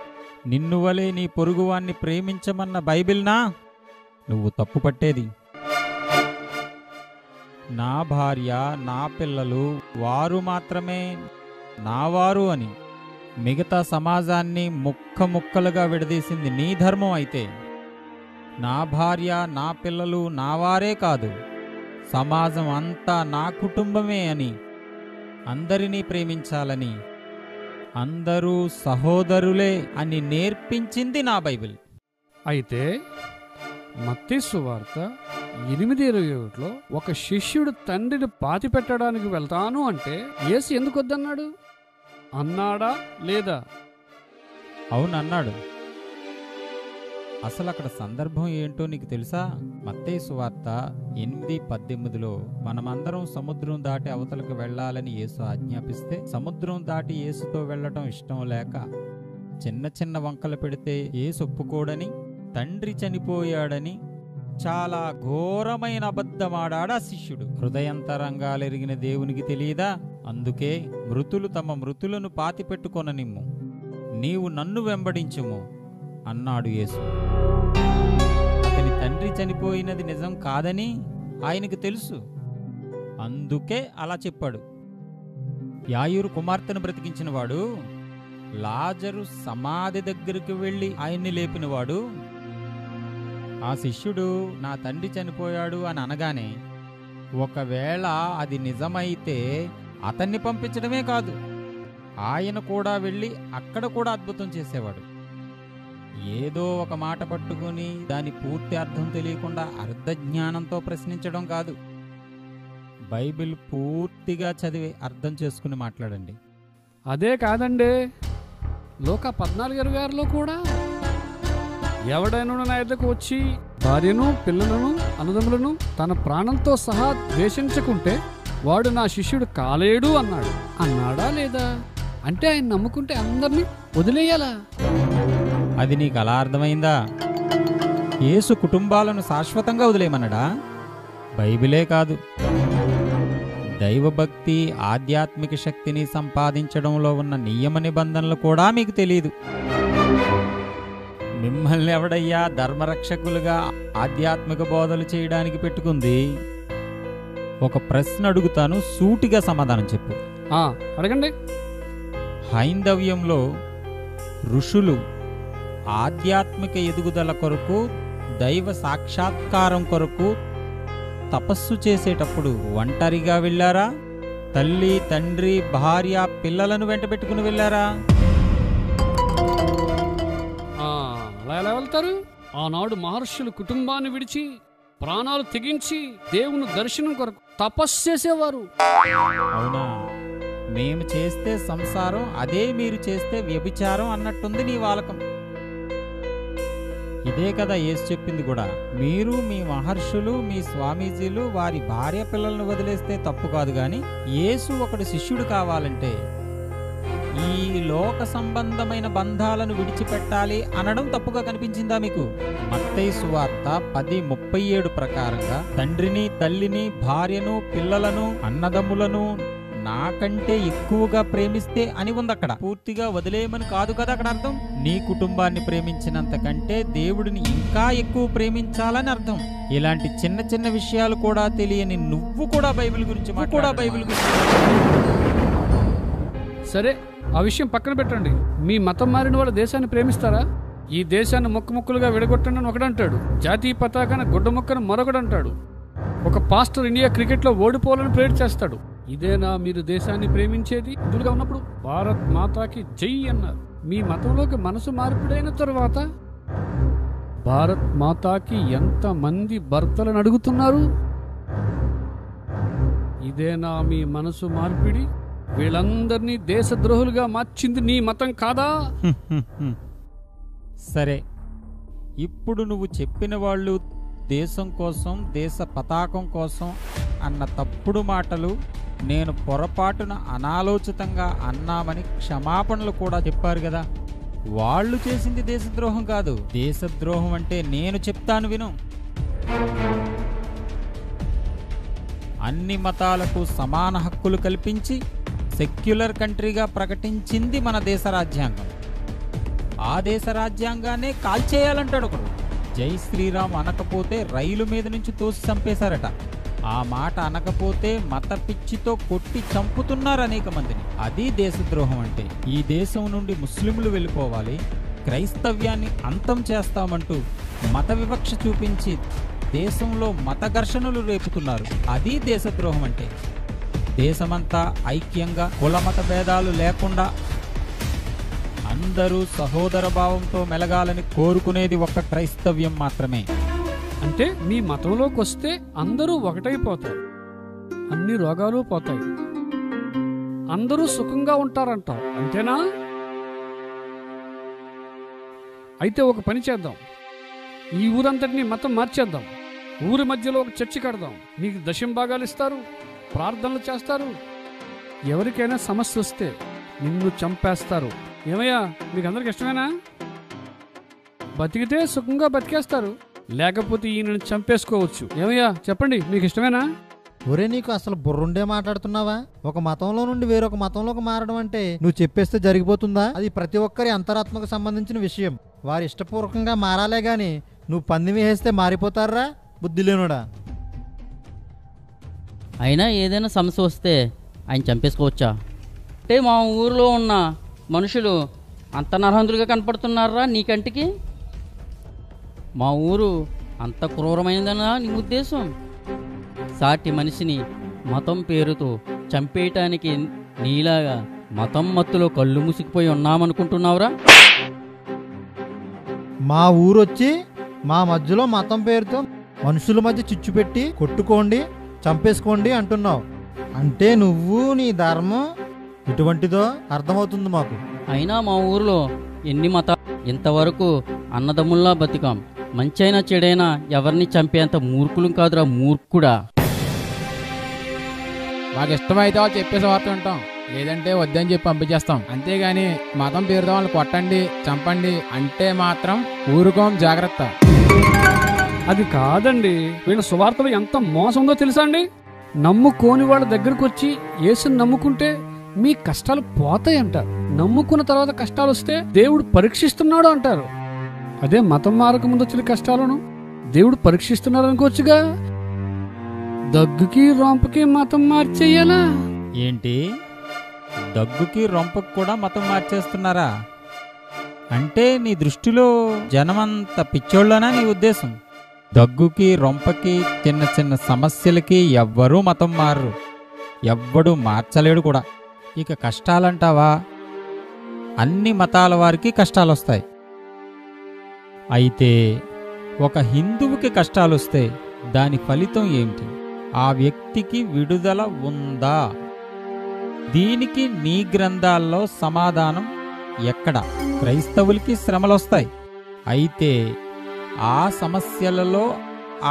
నిన్ను వలే నీ పొరుగువాన్ని ప్రేమించమన్న బైబిల్నా నువ్వు తప్పు పట్టేది? నా భార్య, నా పిల్లలు వారు మాత్రమే నావారు అని మిగతా సమాజాన్ని ముక్కలుగా విడదీసింది నీ ధర్మం అయితే, నా భార్య, నా పిల్లలు నావారే కాదు, సమాజం అంతా నా కుటుంబమే అని, అందరినీ ప్రేమించాలని, అందరూ సహోదరులే అని నేర్పించింది నా బైబిల్.
అయితే మత్తయి సువార్త 8:21లో ఒక శిష్యుడు తండ్రిని పాతిపెట్టడానికి వెళ్తాను అంటే యేసు ఎందుకు వద్దన్నాడు? అన్నాడా లేదా?
అవునన్నాడు. అసలు అక్కడ సందర్భం ఏంటో నీకు తెలుసా? మత్తయి సువార్త 8:18లో మనమందరం సముద్రం దాటి అవతలకు వెళ్లాలని యేసు ఆజ్ఞాపిస్తే, సముద్రం దాటి యేసుతో వెళ్లటం ఇష్టం లేక చిన్న చిన్న వంకలు పెడితే యేసు ఒప్పుకోడని, తండ్రి చనిపోయాడని చాలా ఘోరమైన అబద్ధమాడాడు ఆ శిష్యుడు. హృదయంతరంగాలెరిగిన దేవునికి తెలియదా? అందుకే మృతులు తమ మృతులను పాతిపెట్టుకొననిమ్ము, నీవు నన్ను వెంబడించుము అన్నాడు యేసు. అతని తండ్రి చనిపోయినది నిజం కాదని ఆయనకు తెలుసు, అందుకే అలా చెప్పాడు. యాయూరు కుమార్తెను బ్రతికించినవాడు, లాజరు సమాధి దగ్గరికి వెళ్ళి ఆయన్ని లేపినవాడు, ఆ శిష్యుడు నా తండ్రి చనిపోయాడు అని అనగానే ఒకవేళ అది నిజమైతే అతన్ని పంపించడమే కాదు, ఆయన కూడా వెళ్ళి అక్కడ కూడా అద్భుతం చేసేవాడు. ఏదో ఒక మాట పట్టుకుని దాని పూర్తి అర్థం తెలియకుండా అర్ధజ్ఞానంతో ప్రశ్నించడం కాదు. బైబిల్ పూర్తిగా చదివి అర్థం చేసుకుని మాట్లాడండి.
అదే కాదండి, లోకా 14:26లో కూడా ఎవడైనా నా ఎద్దకు వచ్చి భార్యను, పిల్లలను, అన్నదమ్ములను తన ప్రాణంతో సహా ద్వేషించకుంటే వాడు నా శిష్యుడు కాలేడు అన్నాడు. అన్నాడా లేదా? అంటే ఆయన నమ్ముకుంటే అందరినీ వదిలేయాలా?
అది నీకు అలా అర్థమైందా? యేసు కుటుంబాలను శాశ్వతంగా వదిలేయమన్నాడా? బైబిలే కాదు, దైవభక్తి, ఆధ్యాత్మిక శక్తిని సంపాదించడంలో ఉన్న నియమ నిబంధనలు కూడా మీకు తెలియదు. మిమ్మల్ని ఎవడయ్యా ధర్మరక్షకులుగా ఆధ్యాత్మిక బోధలు చేయడానికి పెట్టుకుంది? ఒక ప్రశ్న అడుగుతాను, సూటిగా సమాధానం చెప్పు.
అడగండి.
హైందవ్యంలో ఋషులు ఆధ్యాత్మిక ఎదుగుదల కొరకు, దైవ సాక్షాత్కారం కొరకు తపస్సు చేసేటప్పుడు ఒంటరిగా వెళ్ళారా? తల్లి, తండ్రి, భార్య, పిల్లలను వెంటబెట్టుకుని వెళ్ళారా?
అలా ఎలా వెళ్తారు? ఆనాడు మహర్షులు కుటుంబాన్ని విడిచి ప్రాణాలు తెగించి దేవుని దర్శనం కొరకు తపస్సు చేసేవారు.
అవునా? మేము చేస్తే సంసారం, అదే మీరు చేస్తే వ్యభిచారం అన్నట్టుంది నీ వాలకం. ఇదే కదా యేసు చెప్పింది కూడా. మీరు మీ మహర్షులు, మీ స్వామీజీలు వారి భార్య పిల్లలను వదిలేస్తే తప్పు కాదు, గాని యేసు ఒకడు శిష్యుడు కావాలంటే ఈ లోక సంబంధమైన బంధాలను విడిచిపెట్టాలి అనడం తప్పుగా కనిపించిందా మీకు? మత్తయి సువార్త 10:37 ప్రకారంగా తండ్రిని, తల్లిని, భార్యను, పిల్లలను, అన్నదమ్ములను నాకంటే ఎక్కువగా ప్రేమిస్తే అని ఉంది అక్కడ. పూర్తిగా వదిలేయమని కాదు కదా అక్కడ అర్థం. నీ కుటుంబాన్ని ప్రేమించినంత కంటే దేవుడిని ఇంకా ఎక్కువ ప్రేమించాలని అర్థం. ఇలాంటి చిన్న చిన్న విషయాలు కూడా తెలియని నువ్వు కూడా బైబిల్ గురించి
సరే, ఆ విషయం పక్కన పెట్టండి. మీ మతం మారిన వాళ్ళ దేశాన్ని ప్రేమిస్తారా? ఈ దేశాన్ని ముక్కలుగా విడగొట్టండి అని ఒకడంటాడు, జాతీయ పతాకాన గుడ్డ ముక్కను మరొకడంటాడు. ఒక పాస్టర్ ఇండియా క్రికెట్లో ఓడిపోవాలని ప్రేర్ చేస్తాడు. ఇదేనా మీరు దేశాన్ని ప్రేమించేది? ఎదురుగా ఉన్నప్పుడు భారత్ మాతాకి జై అన్నారు. మీ మతంలోకి మనసు మార్పిడైన తరువాత భారత్ మాతాకి ఎంతమంది భర్తలను అడుగుతున్నారు? ఇదేనా మీ మనసు మార్పిడి? వీళ్ళందరినీ దేశద్రోహులుగా మార్చింది నీ మతం కాదా?
సరే, ఇప్పుడు నువ్వు చెప్పిన వాళ్ళు దేశం కోసం, దేశ పతాకం కోసం అన్న తప్పుడు మాటలు నేను పొరపాటున అనాలోచితంగా అన్నామని క్షమాపణలు కూడా చెప్పారు కదా. వాళ్ళు చేసింది దేశద్రోహం కాదు. దేశద్రోహం అంటే నేను చెప్తాను విను. అన్ని మతాలకు సమాన హక్కులు కల్పించి సెక్యులర్ కంట్రీగా ప్రకటించింది మన దేశ రాజ్యాంగం. ఆ దేశ రాజ్యాంగాన్నే కాల్చేయాలంటాడు ఒకడు. జై శ్రీరామ్ అనకపోతే రైలు మీద నుంచి తోసి చంపేశారట. ఆ మాట అనకపోతే మత పిచ్చితో కొట్టి చంపుతున్నారు అనేక మందిని. అది దేశద్రోహం అంటే. ఈ దేశం నుండి ముస్లింలు వెళ్ళిపోవాలి, క్రైస్తవ్యాన్ని అంతం చేస్తామంటూ మత వివక్ష చూపించి దేశంలో మత ఘర్షణలు రేపుతున్నారు. అది దేశద్రోహం అంటే. దేశమంతా ఐక్యంగా కుల మత భేదాలు లేకుండా అందరూ సహోదర భావంతో మెలగాలని కోరుకునేది ఒక్క క్రైస్తవ్యం మాత్రమే.
అంటే మీ మతంలోకి వస్తే అందరూ ఒకటైపోతారు, అన్ని రోగాలు పోతాయి, అందరూ సుఖంగా ఉంటారంటావు, అంతేనా? అయితే ఒక పని చేద్దాం, ఈ ఊరంతటినీ మతం మార్చేద్దాం. ఊరి మధ్యలో ఒక చర్చి కడదాం. మీకు దశంభాగాలు ఇస్తారు, ప్రార్థనలు చేస్తారు. ఎవరికైనా సమస్య వస్తే నిన్ను చంపేస్తారు. ఏమయ్యా, మీకు అందరికి ఇష్టమేనా? బతికితే సుఖంగా బతికేస్తారు, లేకపోతే ఈయనను చంపేసుకోవచ్చు. ఏమయ్యా చెప్పండి, మీకు ఇష్టమేనా?
ఒరే, నీకు అసలు బుర్రుండే మాట్లాడుతున్నావా? ఒక మతంలో నుండి వేరొక మతంలోకి మారడం అంటే నువ్వు చెప్పేస్తే జరిగిపోతుందా? అది ప్రతి ఒక్కరి అంతరాత్మకు సంబంధించిన విషయం. వారి ఇష్టపూర్వకంగా మారాలే గాని నువ్వు పందిమి వేస్తే మారిపోతారా బుద్ధి లేనుడా?
అయినా ఏదైనా సమస్య వస్తే ఆయన చంపేసుకోవచ్చా? అంటే మా ఊరిలో ఉన్న మనుషులు అంత నరహంతులుగా కనపడుతున్నారా నీ కంటికి? మా ఊరు అంత క్రూరమైనదనా నీ ఉద్దేశం? సాటి మనిషిని మతం పేరుతో చంపేయటానికి నీలాగా మతం మత్తులో కళ్ళు మూసుకుపోయి ఉన్నామనుకుంటున్నావురా?
మా ఊరొచ్చి మా మధ్యలో మతం పేరుతో మనుషుల మధ్య చిచ్చు పెట్టి కొట్టుకోండి, చంపేసుకోండి అంటున్నావు. అంటే నువ్వు నీ ధర్మం ఎటువంటిదో అర్థమవుతుంది మాకు.
అయినా మా ఊరిలో ఎన్ని మతాలు, ఇంతవరకు అన్నదమ్ముల్లా బతికాం. మంచైనా చెడైనా ఎవరిని చంపేంత మూర్ఖులం కాదురా మూర్ఖుడా.
మాకు ఇష్టమైతే వాళ్ళు చెప్పేసి వార్త వింటాం, లేదంటే వద్దని చెప్పి పంపించేస్తాం. అంతేగాని మతం పేరుతో వాళ్ళు కొట్టండి, చంపండి అంటే మాత్రం ఊరుకోం, జాగ్రత్త.
అది కాదండి, వీళ్ళ సువార్తలు ఎంత మోసం ఉందో తెలుసా అండి? నమ్ముకోని వాళ్ళ దగ్గరకు వచ్చి యేసుని నమ్ముకుంటే మీ కష్టాలు పోతాయి అంటారు. నమ్ముకున్న తర్వాత కష్టాలు వస్తే దేవుడు పరీక్షిస్తున్నాడు అంటారు. అదే మతం మారక ముందు వచ్చిన కష్టాలను దేవుడు పరీక్షిస్తున్నాడు అనుకోవచ్చుగా. దగ్గుకి రొంపకి మతం మార్చేయాలా
ఏంటి? దగ్గుకి రొంపకి కూడా మతం మార్చేస్తున్నారా? అంటే నీ దృష్టిలో జనమంత పిచ్చోళ్ళనా నీ ఉద్దేశం? దగ్గుకి రొంపకి చిన్న చిన్న సమస్యలకి ఎవ్వరూ మతం మారరు, ఎవ్వడూ మార్చలేడు కూడా. ఇక కష్టాలంటావా? అన్ని మతాల వారికి కష్టాలు వస్తాయి. అయితే ఒక హిందువుకి కష్టాలు వస్తే దాని ఫలితం ఏమిటి? ఆ వ్యక్తికి విడుదల ఉందా? దీనికి నీ గ్రంథాల్లో సమాధానం ఎక్కడ? క్రైస్తవులకి శ్రమలొస్తాయి, అయితే ఆ సమస్యలలో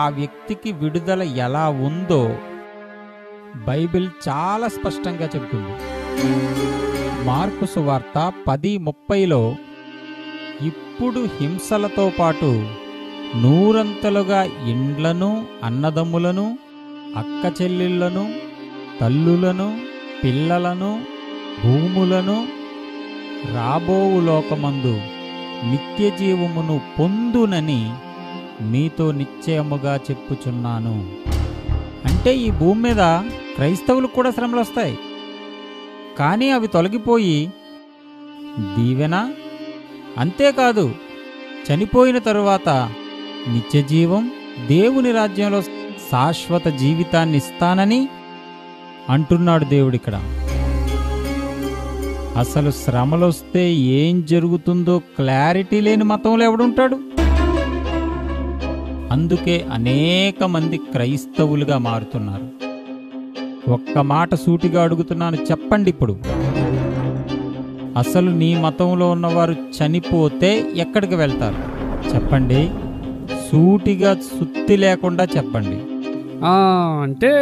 ఆ వ్యక్తికి విడుదల ఎలా ఉందో బైబిల్ చాలా స్పష్టంగా చెబుతుంది. మార్కు సువార్త 10:30లో ఇప్పుడు హింసలతో పాటు నూరంతలుగా ఇండ్లను, అన్నదమ్ములను, అక్క చెల్లెళ్లను, తల్లులను, పిల్లలను, భూములను రాబోవు లోకమందు నిత్య జీవమును పొందునని మీతో నిశ్చయముగా చెప్పుచున్నాను. అంటే ఈ భూమి మీద క్రైస్తవులకు కూడా శ్రమలు వస్తాయి, కానీ అవి తొలగిపోయి దీవెన, అంతేకాదు చనిపోయిన తరువాత నిత్య జీవం, దేవుని రాజ్యంలో శాశ్వత జీవితాన్ని ఇస్తానని అంటున్నాడు దేవుడిక్కడ. అసలు శ్రమలొస్తే ఏం జరుగుతుందో క్లారిటీ లేని మతంలో ఎవడుంటాడు? అందుకే అనేక మంది క్రైస్తవులుగా మారుతున్నారు. ఒక్క మాట సూటిగా అడుగుతున్నాను, చెప్పండి ఇప్పుడు. అసలు నీ మతంలో ఉన్నవారు చనిపోతే ఎక్కడికి వెళ్తారు? చెప్పండి, సూటిగా సుత్తి లేకుండా చెప్పండి.
అంటే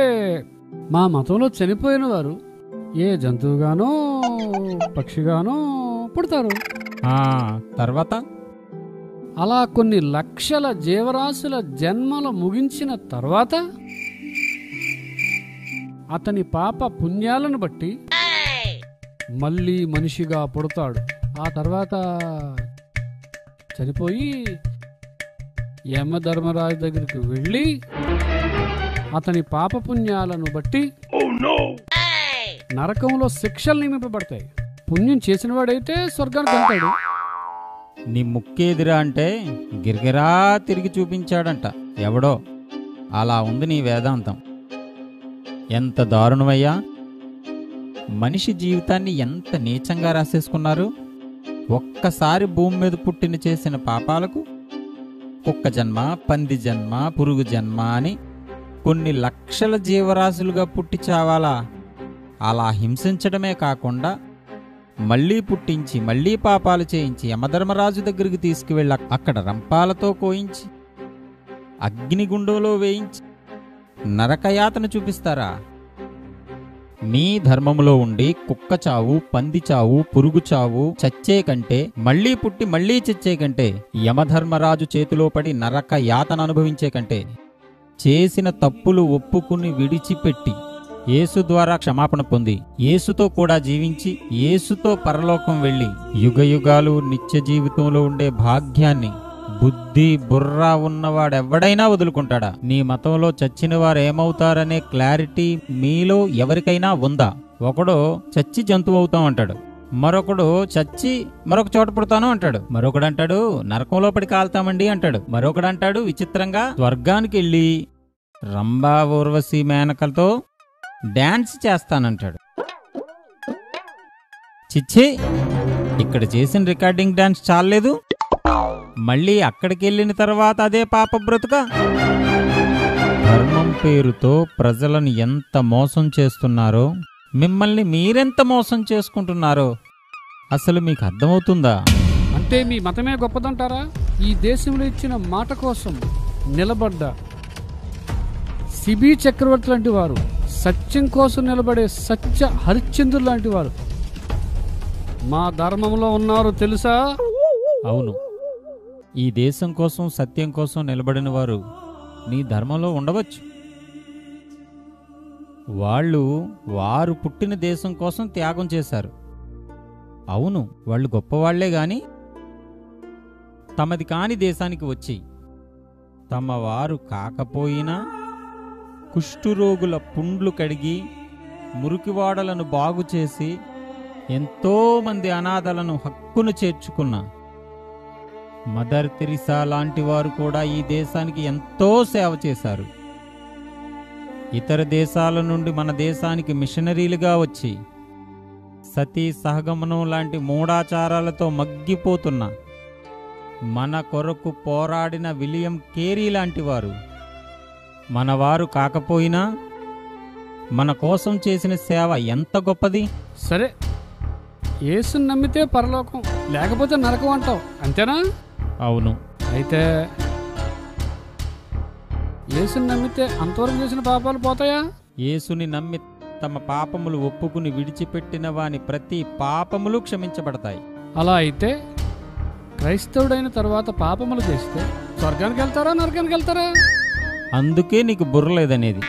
మా మతంలో చనిపోయిన వారు ఏ జంతువుగానో పక్షిగానో పుడతారు.
తర్వాత
అలా కొన్ని లక్షల జీవరాశుల జన్మలు ముగించిన తర్వాత అతని పాప పుణ్యాలను బట్టి మళ్ళీ మనిషిగా పుడతాడు. ఆ తర్వాత చనిపోయి యమధర్మరాజు దగ్గరికి వెళ్ళి అతని పాపపుణ్యాలను బట్టి నరకంలో శిక్షలు నియమింపబడతాయి. పుణ్యం చేసినవాడైతే స్వర్గానికి వెళ్తాడు.
నీ ముక్కేదిరా అంటే గిరిగిరా తిరిగి చూపించాడంట ఎవడో. అలా ఉంది నీ వేదాంతం. ఎంత దారుణమయ్యా! మనిషి జీవితాన్ని ఎంత నీచంగా రాసేసుకున్నారు. ఒక్కసారి భూమి మీద పుట్టిన చేసిన పాపాలకు కుక్క జన్మ, పంది జన్మ, పురుగు జన్మ అని కొన్ని లక్షల జీవరాశులుగా పుట్టి చావాలా? అలా హింసించడమే కాకుండా మళ్ళీ పుట్టించి మళ్ళీ పాపాలు చేయించి యమధర్మరాజు దగ్గరికి తీసుకువెళ్ళి అక్కడ రంపాలతో కోయించి అగ్నిగుండంలో వేయించి నరకయాతన చూపిస్తారా? మీ ధర్మములో ఉండి కుక్క చావు, పంది చావు, పురుగు చావు చచ్చే కంటే మళ్లీ పుట్టి మళ్లీ చచ్చే కంటే యమధర్మరాజు చేతిలో పడి నరక యాతన అనుభవించే కంటే చేసిన తప్పులు ఒప్పుకుని విడిచిపెట్టి యేసు ద్వారా క్షమాపణ పొంది యేసుతో కూడా జీవించి యేసుతో పరలోకం వెళ్లి యుగయుగాలు నిత్య జీవితంలో ఉండే భాగ్యాన్ని బుద్ధి బుర్రా ఉన్నవాడెవ్వడైనా వదులుకుంటాడా? నీ మతంలో చచ్చిన వారు ఏమవుతారనే క్లారిటీ మీలో ఎవరికైనా ఉందా? ఒకడు చచ్చి జంతువు అవుతాం అంటాడు, మరొకడు చచ్చి మరొక చోట పుడతాను అంటాడు, మరొకడు అంటాడు నరకంలో పడి కాల్తామండి అంటాడు, మరొకడు అంటాడు విచిత్రంగా స్వర్గానికి వెళ్ళి రంభా ఊర్వశి మేనకలతో డాన్స్ చేస్తానంటాడు. చిచ్చి, ఇక్కడ చేసిన రికార్డింగ్ డాన్స్ చాలలేదు, మళ్ళీ అక్కడికి వెళ్ళిన తర్వాత అదే పాప బ్రతుక. ధర్మం పేరుతో ప్రజలను ఎంత మోసం చేస్తున్నారో, మిమ్మల్ని మీరెంత మోసం చేసుకుంటున్నారో అసలు మీకు అర్థమవుతుందా?
అంటే మీ మతమే గొప్పదంటారా? ఈ దేశంలో ఇచ్చిన మాట కోసం నిలబడ్డ సిబి చక్రవర్తి లాంటి వారు, సత్యం కోసం నిలబడే సత్య హరిశ్చంద్రుడు లాంటి వారు మా ధర్మంలో ఉన్నారు తెలుసా?
అవును, ఈ దేశం కోసం సత్యం కోసం నిలబడిన వారు నీ ధర్మంలో ఉండవచ్చు. వారు పుట్టిన దేశం కోసం త్యాగం చేశారు. అవును, వాళ్ళు గొప్పవాళ్లే గాని తమది కాని దేశానికి వచ్చి తమ వారు కాకపోయినా కుష్ఠురోగుల పుండ్లు కడిగి మురికివాడలను బాగుచేసి ఎంతోమంది అనాథలను హక్కును చేర్చుకున్న మదర్ తెరిసా లాంటి వారు కూడా ఈ దేశానికి ఎంతో సేవ చేశారు. ఇతర దేశాల నుండి మన దేశానికి మిషనరీలుగా వచ్చి సతీ సహగమనం లాంటి మూఢాచారాలతో మగ్గిపోతున్న మన కొరకు పోరాడిన విలియం కేరీ లాంటి వారు మనవారు కాకపోయినా మన కోసం చేసిన సేవ ఎంత గొప్పది.
సరే, యేసుని నమ్మితే పరలోకం, లేకపోతే నరకం అంటావు, అంతేనా?
అవును.
అయితే యేసుని నమ్మితే అంతవరకు చేసిన పాపాలు పోతాయా?
యేసుని నమ్మి తమ పాపములు ఒప్పుకుని విడిచిపెట్టిన వాని ప్రతి పాపములు క్షమించబడతాయి.
అలా అయితే క్రైస్తవుడైన తర్వాత పాపములు చేస్తే స్వర్గానికి వెళ్తారా, నరకానికి వెళ్తారా?
అందుకే నీకు బుర్రలేదనేది.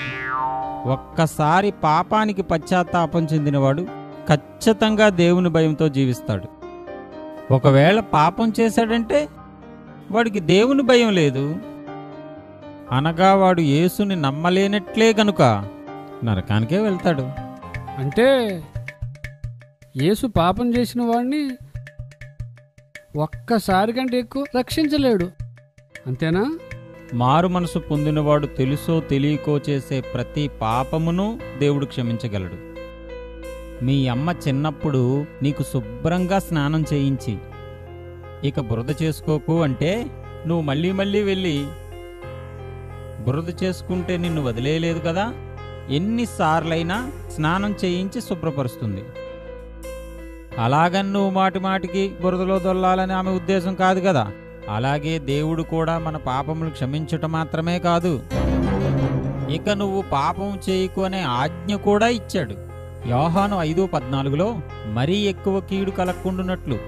ఒక్కసారి పాపానికి పశ్చాత్తాపం చెందినవాడు ఖచ్చితంగా దేవుని భయంతో జీవిస్తాడు. ఒకవేళ పాపం చేశాడంటే వాడికి దేవుని భయం లేదు, అనగా వాడు యేసుని నమ్మలేనట్లే గనుక నరకానికే వెళ్తాడు.
అంటే యేసు పాపం చేసిన వాడిని ఒక్కసారి కంటే ఎక్కువ రక్షించలేడు, అంతేనా?
మారు మనసు పొందినవాడు తెలుసో తెలియకో చేసే ప్రతి పాపమును దేవుడు క్షమించగలడు. మీ అమ్మ చిన్నప్పుడు నీకు శుభ్రంగా స్నానం చేయించి ఇక బురద చేసుకోకు అంటే నువ్వు మళ్ళీ మళ్ళీ వెళ్ళి బురద చేసుకుంటే నిన్ను వదిలేయలేదు కదా. ఎన్నిసార్లైనా స్నానం చేయించి శుభ్రపరుస్తుంది. అలాగని నువ్వు మాటి మాటికి బురదలో దొల్లాలని ఆమె ఉద్దేశం కాదు కదా. అలాగే దేవుడు కూడా మన పాపములు క్షమించటం మాత్రమే కాదు, ఇక నువ్వు పాపం చేయకు అనే ఆజ్ఞ కూడా ఇచ్చాడు. యోహాను 5:14లో మరీ ఎక్కువ కీడు కలక్కుండునట్లు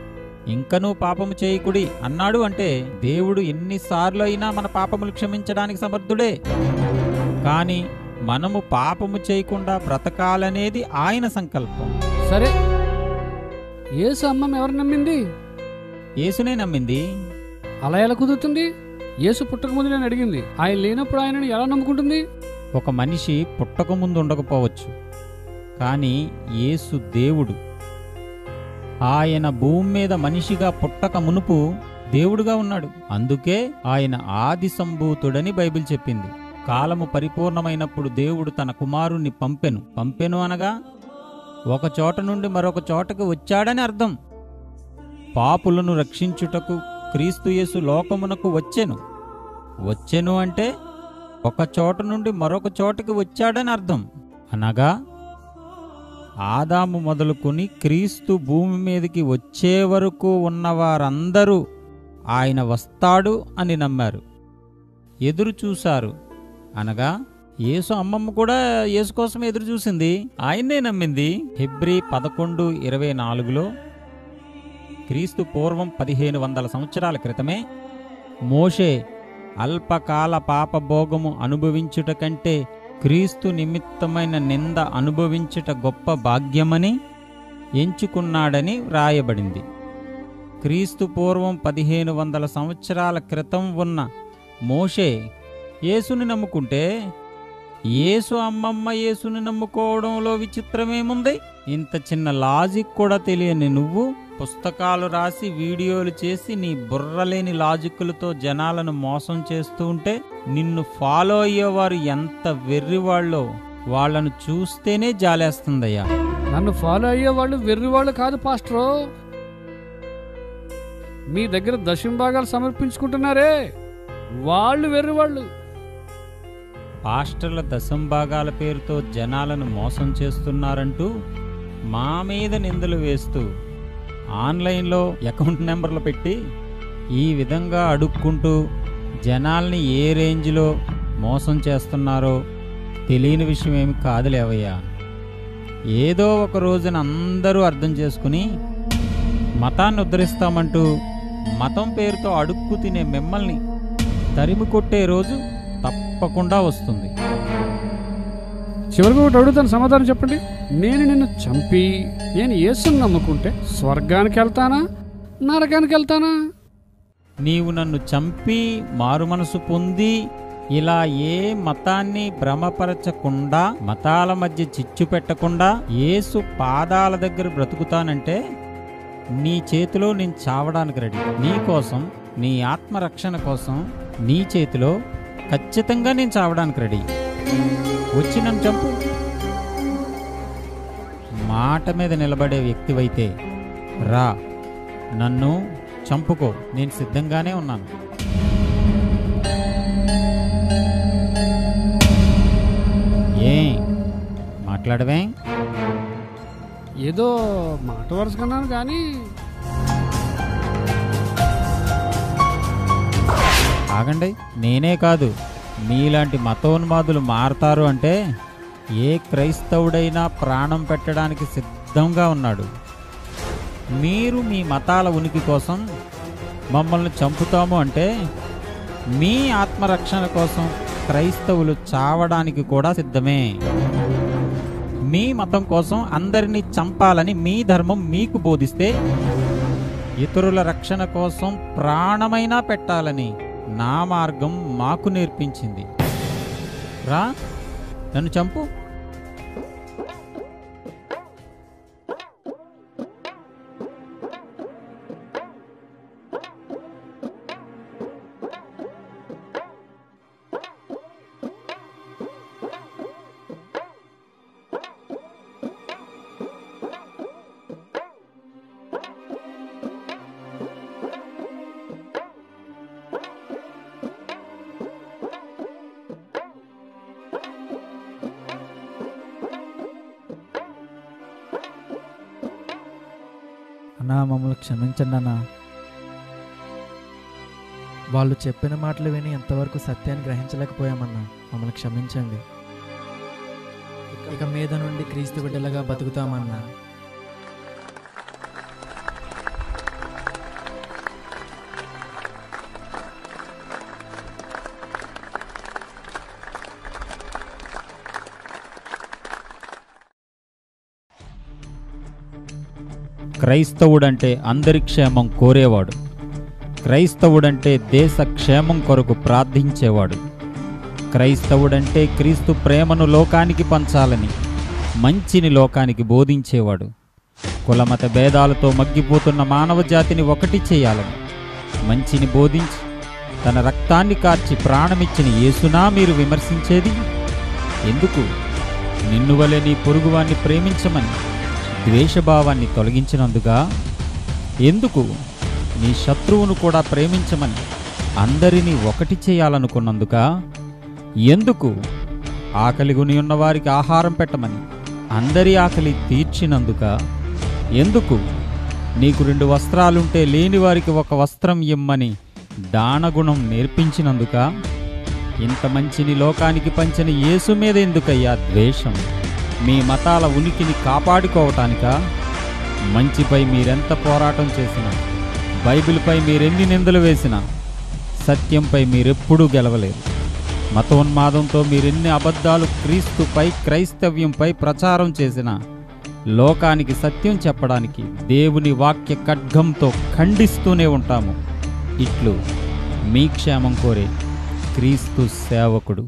ఇంకనూ పాపము చేయకుడి అన్నాడు. అంటే దేవుడు ఎన్నిసార్లు అయినా మన పాపములు క్షమించడానికి సమర్థుడే. కానీ మనము పాపము చేయకుండా బ్రతకాలనేది ఆయన సంకల్పం.
సరే, యేసు అమ్మమ్మ ఎవరు నమ్మింది?
యేసునే నమ్మింది.
అలా ఎలా కుదురుతుంది? యేసు పుట్టక ముందు నేను అడిగింది, ఆయన లేనప్పుడు ఆయనను ఎలా నమ్ముకుంటుంది?
ఒక మనిషి పుట్టక ముందు ఉండకపోవచ్చు, కానీ యేసు దేవుడు. ఆయన భూమి మీద మనిషిగా పుట్టక మునుపు దేవుడుగా ఉన్నాడు. అందుకే ఆయన ఆది సంభూతుడని బైబిల్ చెప్పింది. కాలము పరిపూర్ణమైనప్పుడు దేవుడు తన కుమారుణ్ణి పంపెను అనగా ఒక చోట నుండి మరొక చోటకు వచ్చాడని అర్థం. పాపులను రక్షించుటకు క్రీస్తు యేసు లోకమునకు వచ్చెను అంటే ఒక చోట నుండి మరొక చోటకి వచ్చాడని అర్థం. అనగా ఆదాము మొదలుకొని క్రీస్తు భూమి మీదకి వచ్చే వరకు ఉన్నవారందరూ ఆయన వస్తాడు అని నమ్మారు, ఎదురు చూశారు. అనగా యేసు అమ్మమ్మ కూడా యేసు కోసం ఎదురు చూసింది, ఆయన్నే నమ్మింది. హెబ్రీ 11:24లో క్రీస్తు పూర్వం 1500 సంవత్సరాల క్రితమే మోషే అల్పకాల పాపభోగము అనుభవించుట కంటే క్రీస్తు నిమిత్తమైన నింద అనుభవించుట గొప్ప భాగ్యమని ఎంచుకున్నాడని వ్రాయబడింది. క్రీస్తు పూర్వం 1500 సంవత్సరాల క్రితం ఉన్న మోషే యేసుని నమ్ముకుంటే యేసు అమ్మమ్మ యేసుని నమ్ముకోవడంలో విచిత్రమేముంది? ఇంత చిన్న లాజిక్ కూడా తెలియని నువ్వు పుస్తకాలు రాసి వీడియోలు చేసి నీ బుర్రలేని లాజిక్కులతో జనాలను మోసం చేస్తూ ఉంటే నిన్ను ఫాలో అయ్యేవారు ఎంత వెర్రివాళ్ళో వాళ్లను చూస్తేనే జాలేస్తుందయ్యా.
నన్ను ఫాలో అయ్యేవాళ్ళు వెర్రివాళ్ళు కాదు పాస్టరో. మీ దగ్గర దశంభాగాలు సమర్పించుకుంటున్నారే వాళ్ళు వెర్రివాళ్ళు.
పాస్టర్ల దశంభాగాల పేరుతో జనాలను మోసం చేస్తున్నారంటూ మా మీద నిందలు వేస్తూ ఆన్లైన్లో అకౌంట్ నెంబర్లు పెట్టి ఈ విధంగా అడుక్కుంటూ జనాల్ని ఏ రేంజ్లో మోసం చేస్తున్నారో తెలియని విషయం ఏమి కాదులేవయ్యా. ఏదో ఒక రోజున అందరూ అర్థం చేసుకుని మతాన్ని ఉద్ధరిస్తామంటూ మతం పేరుతో అడుక్కు తినే మిమ్మల్ని తరిమి కొట్టే రోజు తప్పకుండా వస్తుంది.
చివరికి ఒకటి అడుగుతాను, సమాధానం చెప్పండి. నేను నిన్ను చంపి నేను యేసుని నమ్ముకుంటే స్వర్గానికి వెళ్తానా నరకానికి వెళ్తానా?
నీవు నన్ను చంపి మారుమనసు పొంది ఇలా ఏ మతాన్ని భ్రమపరచకుండా మతాల మధ్య చిచ్చు పెట్టకుండా యేసు పాదాల దగ్గర బ్రతుకుతానంటే నీ చేతిలో నేను చావడానికి రెడీ. నీ కోసం, నీ ఆత్మరక్షణ కోసం నీ చేతిలో ఖచ్చితంగా నేను చావడానికి రెడీ. వచ్చి నన్ను చంపు. మాట మీద నిలబడే వ్యక్తివైతే రా, నన్ను చంపుకో, నేను సిద్ధంగానే ఉన్నాను. మాట్లాడవే?
ఏదో మాట వరుసకున్నాను కానీ.
ఆగండి, నేనే కాదు మీలాంటి మతోన్మాదులు మారతారు అంటే ఏ క్రైస్తవుడైనా ప్రాణం పెట్టడానికి సిద్ధంగా ఉన్నాడు. మీరు మీ మతాల ఉనికి కోసం మమ్మల్ని చంపుతాము అంటే మీ ఆత్మరక్షణ కోసం క్రైస్తవులు చావడానికి కూడా సిద్ధమే. మీ మతం కోసం అందరినీ చంపాలని మీ ధర్మం మీకు బోధిస్తే ఇతరుల రక్షణ కోసం ప్రాణమైనా పెట్టాలని నా మార్గం మాకు నేర్పించింది. రా, నన్ను చంపు.
అన్నా, మమ్మల్ని క్షమించండి అన్నా. వాళ్ళు చెప్పిన మాటలు విని ఎంతవరకు సత్యాన్ని గ్రహించలేకపోయామన్నా, మమ్మల్ని క్షమించండి. ఇక మీద నుండి క్రీస్తు బిడ్డలుగా బతుకుతామన్నా.
క్రైస్తవుడంటే అందరి క్షేమం కోరేవాడు. క్రైస్తవుడంటే దేశ క్షేమం కొరకు ప్రార్థించేవాడు. క్రైస్తవుడంటే క్రీస్తు ప్రేమను లోకానికి పంచాలని, మంచిని లోకానికి బోధించేవాడు. కులమత భేదాలతో మగ్గిపోతున్న మానవ జాతిని ఒకటి చేయాలని, మంచిని బోధించి తన రక్తాన్ని కార్చి ప్రాణమిచ్చిన యేసునా మీరు విమర్శించేది? ఎందుకు? నిన్ను వలె నీ పొరుగువాన్ని ప్రేమించమని ద్వేషభావాన్ని తొలగించినందుగా? ఎందుకు? నీ శత్రువును కూడా ప్రేమించమని అందరినీ ఒకటి చేయాలనుకున్నందుకా? ఎందుకు? ఆకలిగొని ఉన్నవారికి ఆహారం పెట్టమని అందరి ఆకలి తీర్చినందుకా? ఎందుకు? నీకు 2 వస్త్రాలుంటే లేని వారికి 1 వస్త్రం ఇమ్మని దానగుణం నేర్పించినందుకా? ఇంత మంచిని లోకానికి పంచిన యేసు మీద ఎందుకయ్యా ద్వేషం? మీ మతాల ఉనికిని కాపాడుకోవటానికా? మంచిపై మీరెంత పోరాటం చేసినా, బైబిల్పై మీరెన్ని నిందలు వేసినా, సత్యంపై మీరెప్పుడూ గెలవలేరు. మతోన్మాదంతో మీరెన్ని అబద్ధాలు క్రీస్తుపై, క్రైస్తవ్యంపై ప్రచారం చేసినా, లోకానికి సత్యం చెప్పడానికి దేవుని వాక్య ఖడ్గంతో ఖండిస్తూనే ఉంటాము. ఇట్లు మీ క్షేమం కోరే క్రీస్తు సేవకుడు.